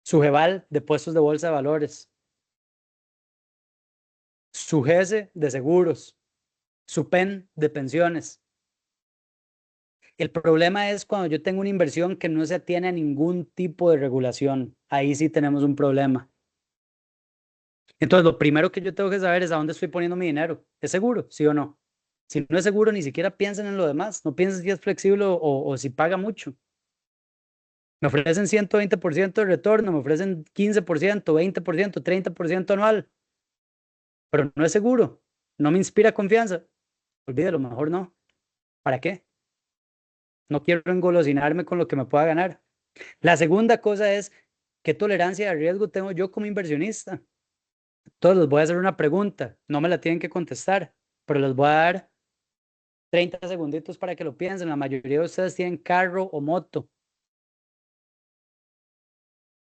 Sujeval, de puestos de bolsa de valores. Sujese, de seguros. Supen, de pensiones. El problema es cuando yo tengo una inversión que no se atiene a ningún tipo de regulación. Ahí sí tenemos un problema. Entonces, lo primero que yo tengo que saber es a dónde estoy poniendo mi dinero. ¿Es seguro? ¿Sí o no? Si no es seguro, ni siquiera piensen en lo demás. No piensen si es flexible o si paga mucho. Me ofrecen 120% de retorno, me ofrecen 15%, 20%, 30% anual, pero no es seguro. No me inspira confianza. Olvídalo, mejor no. ¿Para qué? No quiero engolosinarme con lo que me pueda ganar. La segunda cosa es, ¿qué tolerancia de riesgo tengo yo como inversionista? Entonces les voy a hacer una pregunta. No me la tienen que contestar, pero les voy a dar 30 segunditos para que lo piensen. La mayoría de ustedes tienen carro o moto.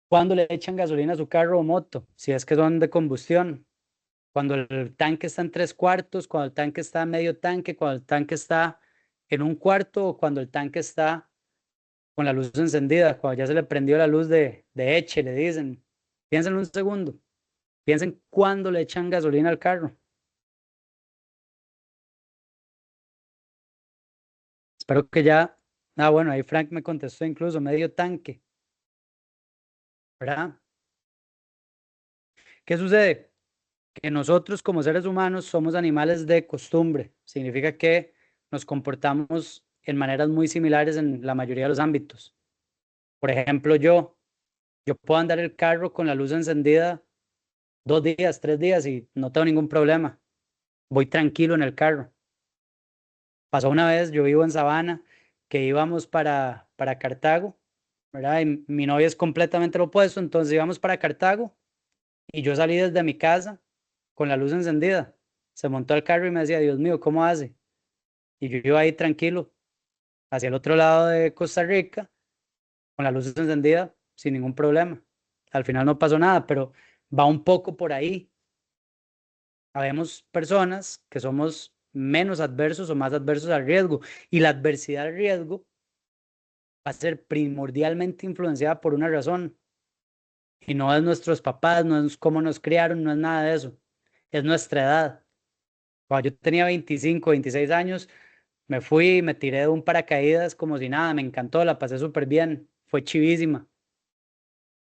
¿Cuándo le echan gasolina a su carro o moto? Si es que son de combustión. Cuando el tanque está en 3/4, cuando el tanque está a medio tanque, cuando el tanque está en un cuarto o cuando el tanque está con la luz encendida, cuando ya se le prendió la luz de eche, le dicen. Piensen un segundo, piensen cuándo le echan gasolina al carro. Espero que ya, bueno, ahí Frank me contestó incluso medio tanque, ¿verdad? ¿Qué sucede? Que nosotros como seres humanos somos animales de costumbre. Significa que nos comportamos en maneras muy similares en la mayoría de los ámbitos. Por ejemplo, yo puedo andar el carro con la luz encendida 2 días, 3 días y no tengo ningún problema. Voy tranquilo en el carro. Pasó una vez, yo vivo en Sabana, que íbamos para Cartago, ¿verdad? Y mi novia es completamente lo opuesto, entonces íbamos para Cartago y yo salí desde mi casa con la luz encendida. Se montó al carro y me decía, Dios mío, ¿cómo hace? Y yo iba ahí tranquilo, hacia el otro lado de Costa Rica, con la luz encendida, sin ningún problema. Al final no pasó nada, pero va un poco por ahí. Habemos personas que somos menos adversos o más adversos al riesgo, y la adversidad al riesgo va a ser primordialmente influenciada por una razón, y no es nuestros papás, no es cómo nos criaron, no es nada de eso, es nuestra edad. Cuando yo tenía 25, 26 años, me fui y me tiré de un paracaídas como si nada, me encantó, la pasé súper bien, fue chivísima.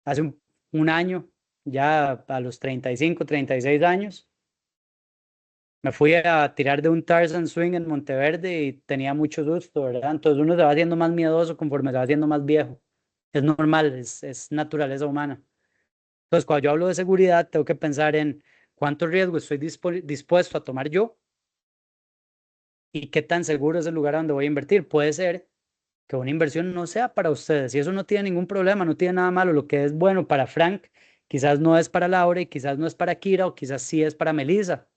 Hace un año, ya a los 35, 36 años, me fui a tirar de un Tarzan Swing en Monteverde y tenía mucho susto, ¿verdad? Entonces uno se va haciendo más miedoso conforme se va haciendo más viejo. Es normal, es naturaleza humana. Entonces, cuando yo hablo de seguridad, tengo que pensar en cuánto riesgo estoy dispuesto a tomar yo y qué tan seguro es el lugar a donde voy a invertir. Puede ser que una inversión no sea para ustedes y eso no tiene ningún problema, no tiene nada malo. Lo que es bueno para Frank, quizás no es para Laura y quizás no es para Kira o quizás sí es para Melissa.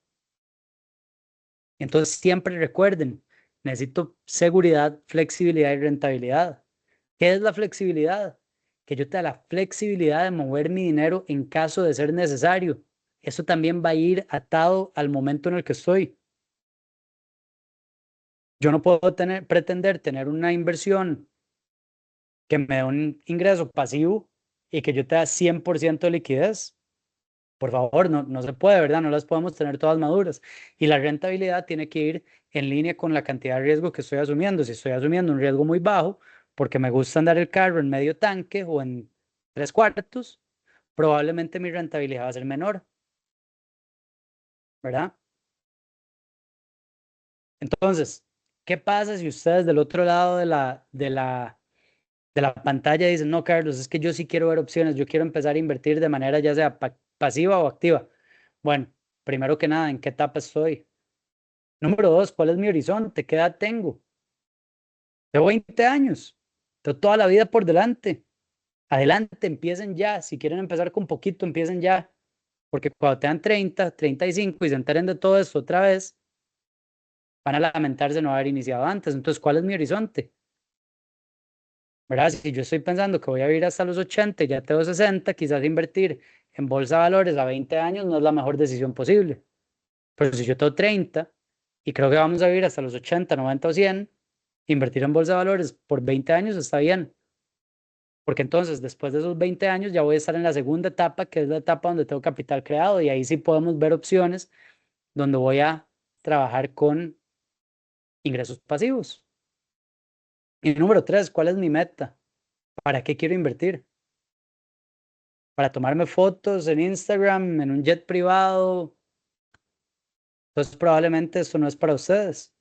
Entonces, siempre recuerden, necesito seguridad, flexibilidad y rentabilidad. ¿Qué es la flexibilidad? Que yo te da la flexibilidad de mover mi dinero en caso de ser necesario. Eso también va a ir atado al momento en el que estoy. Yo no puedo pretender tener una inversión que me dé un ingreso pasivo y que yo te da 100% de liquidez. Por favor, no, no se puede, ¿verdad? No las podemos tener todas maduras. Y la rentabilidad tiene que ir en línea con la cantidad de riesgo que estoy asumiendo. Si estoy asumiendo un riesgo muy bajo, porque me gusta andar el carro en medio tanque o en 3/4, probablemente mi rentabilidad va a ser menor, ¿verdad? Entonces, ¿qué pasa si ustedes del otro lado de la pantalla dicen, no, Carlos, es que yo sí quiero ver opciones, yo quiero empezar a invertir de manera ya sea pasiva o activa? Bueno, primero que nada, ¿en qué etapa estoy? Número dos, ¿cuál es mi horizonte? ¿Qué edad tengo? Tengo 20 años. Tengo toda la vida por delante. Adelante, empiecen ya. Si quieren empezar con poquito, empiecen ya. Porque cuando tengan 30, 35 y se enteren de todo esto otra vez, van a lamentarse de no haber iniciado antes. Entonces, ¿cuál es mi horizonte? ¿Verdad? Si yo estoy pensando que voy a vivir hasta los 80, ya tengo 60, quizás invertir en bolsa de valores a 20 años no es la mejor decisión posible. Pero si yo tengo 30 y creo que vamos a vivir hasta los 80, 90 o 100, invertir en bolsa de valores por 20 años está bien. Porque entonces, después de esos 20 años, ya voy a estar en la segunda etapa, que es la etapa donde tengo capital creado, y ahí sí podemos ver opciones donde voy a trabajar con ingresos pasivos. Y número tres, ¿cuál es mi meta? ¿Para qué quiero invertir? ¿Para tomarme fotos en Instagram, en un jet privado? Entonces, probablemente esto no es para ustedes,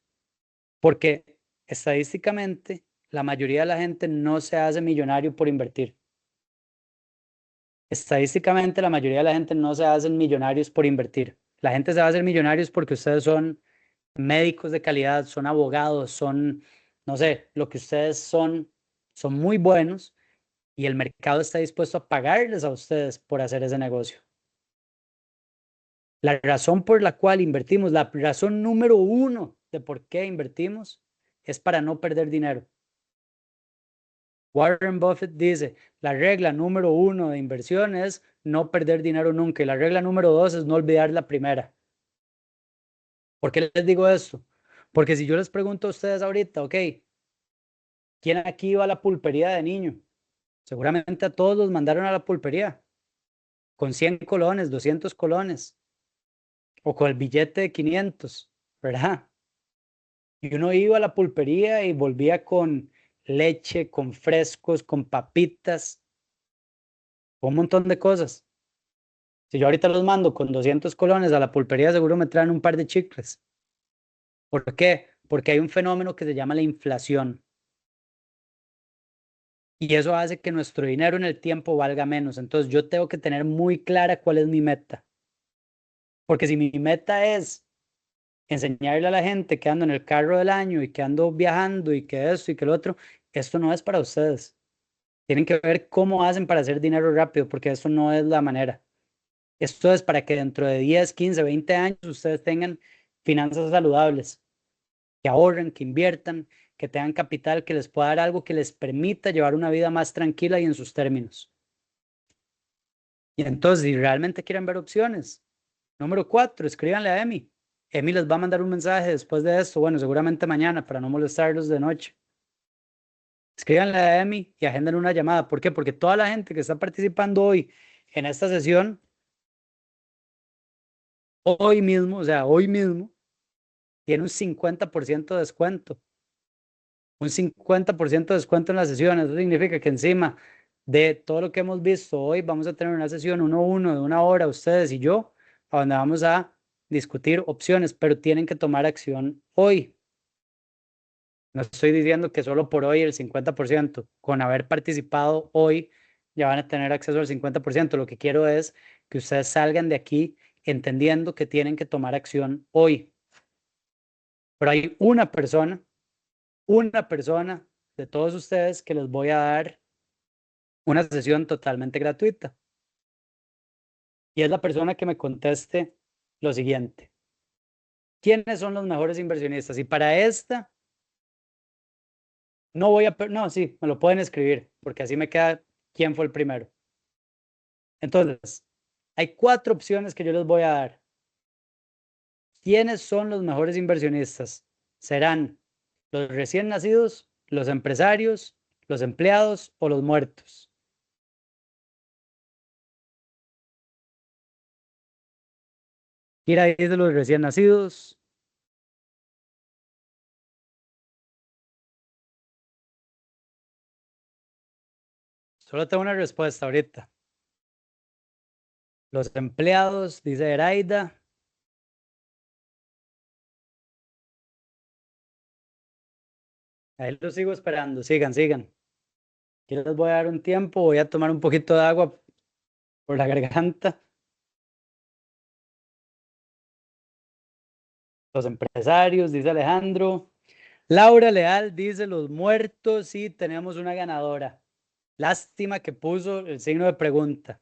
porque estadísticamente la mayoría de la gente no se hace millonario por invertir. Estadísticamente, la mayoría de la gente no se hacen millonarios por invertir. La gente se va a hacer millonarios porque ustedes son médicos de calidad, son abogados, son, no sé, lo que ustedes son muy buenos y el mercado está dispuesto a pagarles a ustedes por hacer ese negocio. La razón por la cual invertimos, la razón número uno de por qué invertimos es para no perder dinero. Warren Buffett dice, la regla número uno de inversión es no perder dinero nunca y la regla número dos es no olvidar la primera. ¿Por qué les digo esto? Porque si yo les pregunto a ustedes ahorita, ok, ¿Quién aquí iba a la pulpería de niño? Seguramente a todos los mandaron a la pulpería con 100 colones, 200 colones o con el billete de 500, ¿verdad? Y uno iba a la pulpería y volvía con leche, con frescos, con papitas, un montón de cosas. Si yo ahorita los mando con 200 colones a la pulpería, seguro me traen un par de chicles. ¿Por qué? Porque hay un fenómeno que se llama la inflación. Y eso hace que nuestro dinero en el tiempo valga menos. Entonces yo tengo que tener muy clara cuál es mi meta. Porque si mi meta es enseñarle a la gente que ando en el carro del año y que ando viajando y que esto y que lo otro, esto no es para ustedes. Tienen que ver cómo hacen para hacer dinero rápido, porque esto no es la manera. Esto es para que dentro de 10, 15, 20 años ustedes tengan finanzas saludables, que ahorren, que inviertan, que tengan capital, que les pueda dar algo que les permita llevar una vida más tranquila y en sus términos. Y entonces, si realmente quieren ver opciones, número 4, escríbanle a Emi. Emi les va a mandar un mensaje después de esto, bueno, seguramente mañana, para no molestarlos de noche. Escríbanle a Emi y agenden una llamada. ¿Por qué? Porque toda la gente que está participando hoy en esta sesión, hoy mismo, o sea, hoy mismo, tiene un 50% de descuento. Un 50% de descuento en las sesiones. Eso significa que encima de todo lo que hemos visto hoy, vamos a tener una sesión 1-1 de 1 hora, ustedes y yo, a donde vamos a discutir opciones, pero tienen que tomar acción hoy. No estoy diciendo que solo por hoy el 50%, con haber participado hoy ya van a tener acceso al 50%. Lo que quiero es que ustedes salgan de aquí entendiendo que tienen que tomar acción hoy. Pero hay una persona de todos ustedes que les voy a dar una sesión totalmente gratuita. Y es la persona que me conteste lo siguiente. ¿Quiénes son los mejores inversionistas? Y para esta, no voy a... No, sí, me lo pueden escribir, porque así me queda quién fue el primero. Entonces, hay 4 opciones que yo les voy a dar. ¿Quiénes son los mejores inversionistas? Serán los recién nacidos, los empresarios, los empleados o los muertos. Mira, ahí de los recién nacidos. Solo tengo una respuesta ahorita. Los empleados, dice Eraida. Ahí los sigo esperando. Sigan, sigan. Aquí les voy a dar un tiempo. Voy a tomar un poquito de agua por la garganta. Los empresarios, dice Alejandro. Laura Leal dice los muertos. Sí, tenemos una ganadora. Lástima que puso el signo de pregunta.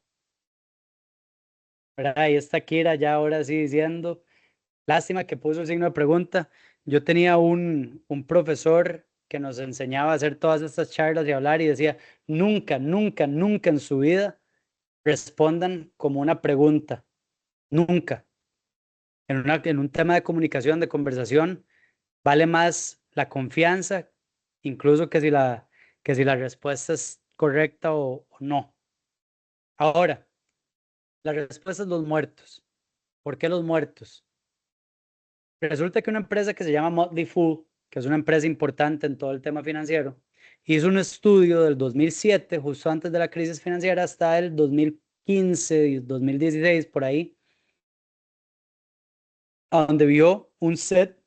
¿Verdad? Ahí está Kira ya ahora sí diciendo. Lástima que puso el signo de pregunta. Yo tenía un profesor que nos enseñaba a hacer todas estas charlas y hablar y decía, nunca, nunca, nunca en su vida respondan como una pregunta. Nunca. En un tema de comunicación, de conversación, vale más la confianza, incluso que si la respuesta es correcta o no. Ahora, la respuesta es los muertos. ¿Por qué los muertos? Resulta que una empresa que se llama Motley Fool, que es una empresa importante en todo el tema financiero, hizo un estudio del 2007, justo antes de la crisis financiera, hasta el 2015, 2016, por ahí, a donde vio un set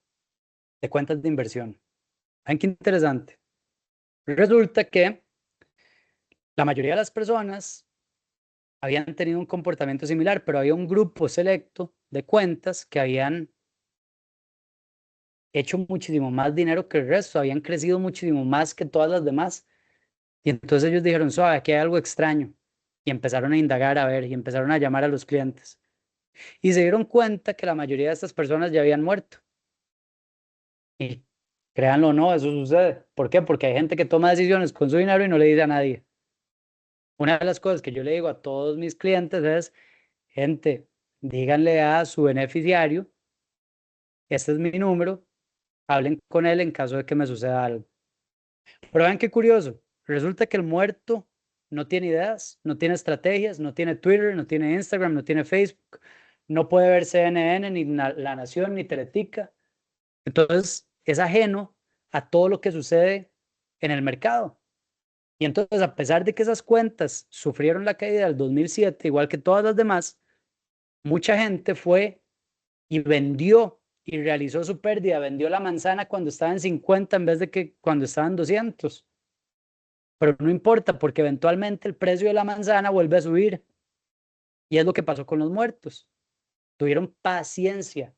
de cuentas de inversión. Vean qué interesante. Resulta que la mayoría de las personas habían tenido un comportamiento similar, pero había un grupo selecto de cuentas que habían hecho muchísimo más dinero que el resto, habían crecido muchísimo más que todas las demás. Y entonces ellos dijeron, suave, aquí hay algo extraño. Y empezaron a indagar a ver, y empezaron a llamar a los clientes. Y se dieron cuenta que la mayoría de estas personas ya habían muerto. Y créanlo o no, eso sucede. ¿Por qué? Porque hay gente que toma decisiones con su dinero y no le dice a nadie. Una de las cosas que yo le digo a todos mis clientes es, gente, díganle a su beneficiario, este es mi número, hablen con él en caso de que me suceda algo. Pero vean qué curioso. Resulta que el muerto no tiene ideas, no tiene estrategias, no tiene Twitter, no tiene Instagram, no tiene Facebook, no puede ver CNN, ni La Nación, ni Teletica. Entonces es ajeno a todo lo que sucede en el mercado. Y entonces, a pesar de que esas cuentas sufrieron la caída del 2007, igual que todas las demás, mucha gente fue y vendió y realizó su pérdida, vendió la manzana cuando estaba en 50 en vez de que cuando estaba en 200. Pero no importa porque eventualmente el precio de la manzana vuelve a subir. Y es lo que pasó con los muertos. Tuvieron paciencia.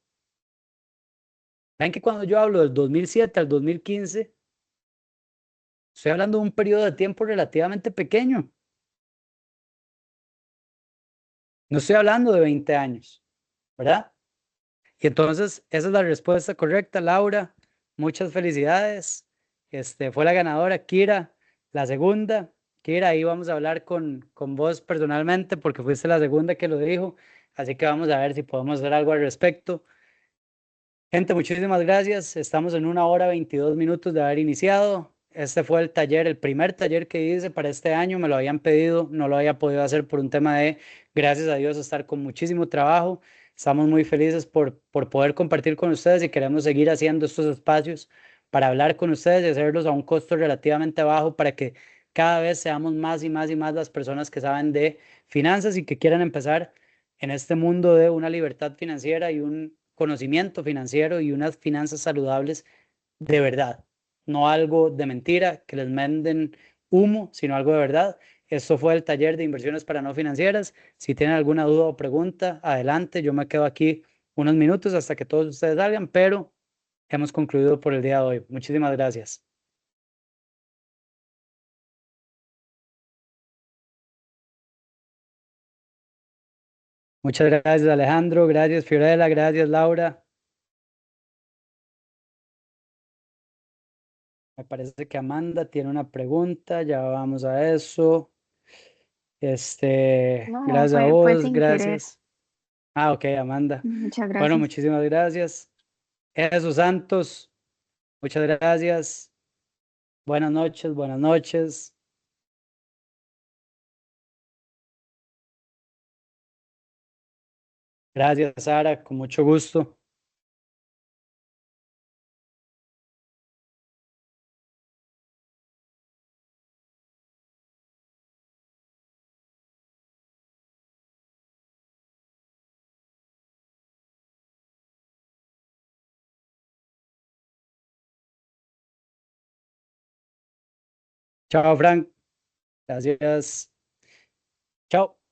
Ven que cuando yo hablo del 2007 al 2015, estoy hablando de un periodo de tiempo relativamente pequeño. No estoy hablando de 20 años, ¿verdad? Y entonces, esa es la respuesta correcta, Laura. Muchas felicidades. Fue la ganadora, Kira, la segunda. Kira, ahí vamos a hablar con vos personalmente porque fuiste la segunda que lo dijo. Así que vamos a ver si podemos hacer algo al respecto. Gente, muchísimas gracias. Estamos en 1 hora 22 minutos de haber iniciado. Este fue el taller, el primer taller que hice para este año. Me lo habían pedido, no lo había podido hacer por un tema de, gracias a Dios, estar con muchísimo trabajo. Estamos muy felices por poder compartir con ustedes y queremos seguir haciendo estos espacios para hablar con ustedes y hacerlos a un costo relativamente bajo para que cada vez seamos más y más y más las personas que saben de finanzas y que quieran empezar en este mundo de una libertad financiera y un conocimiento financiero y unas finanzas saludables de verdad, no algo de mentira, que les manden humo, sino algo de verdad. Esto fue el taller de inversiones para no financieras. Si tienen alguna duda o pregunta, adelante. Yo me quedo aquí unos minutos hasta que todos ustedes salgan, pero hemos concluido por el día de hoy. Muchísimas gracias. Muchas gracias, Alejandro. Gracias, Fiorella. Gracias, Laura. Me parece que Amanda tiene una pregunta. Ya vamos a eso. No, Gracias a fue vos, sin querer. gracias. Ah, ok, Amanda. Muchas Bueno, gracias. muchísimas gracias. Jesús Santos, muchas gracias. Buenas noches, buenas noches. Gracias, Sara, con mucho gusto. Chao, Frank. Gracias. Chao.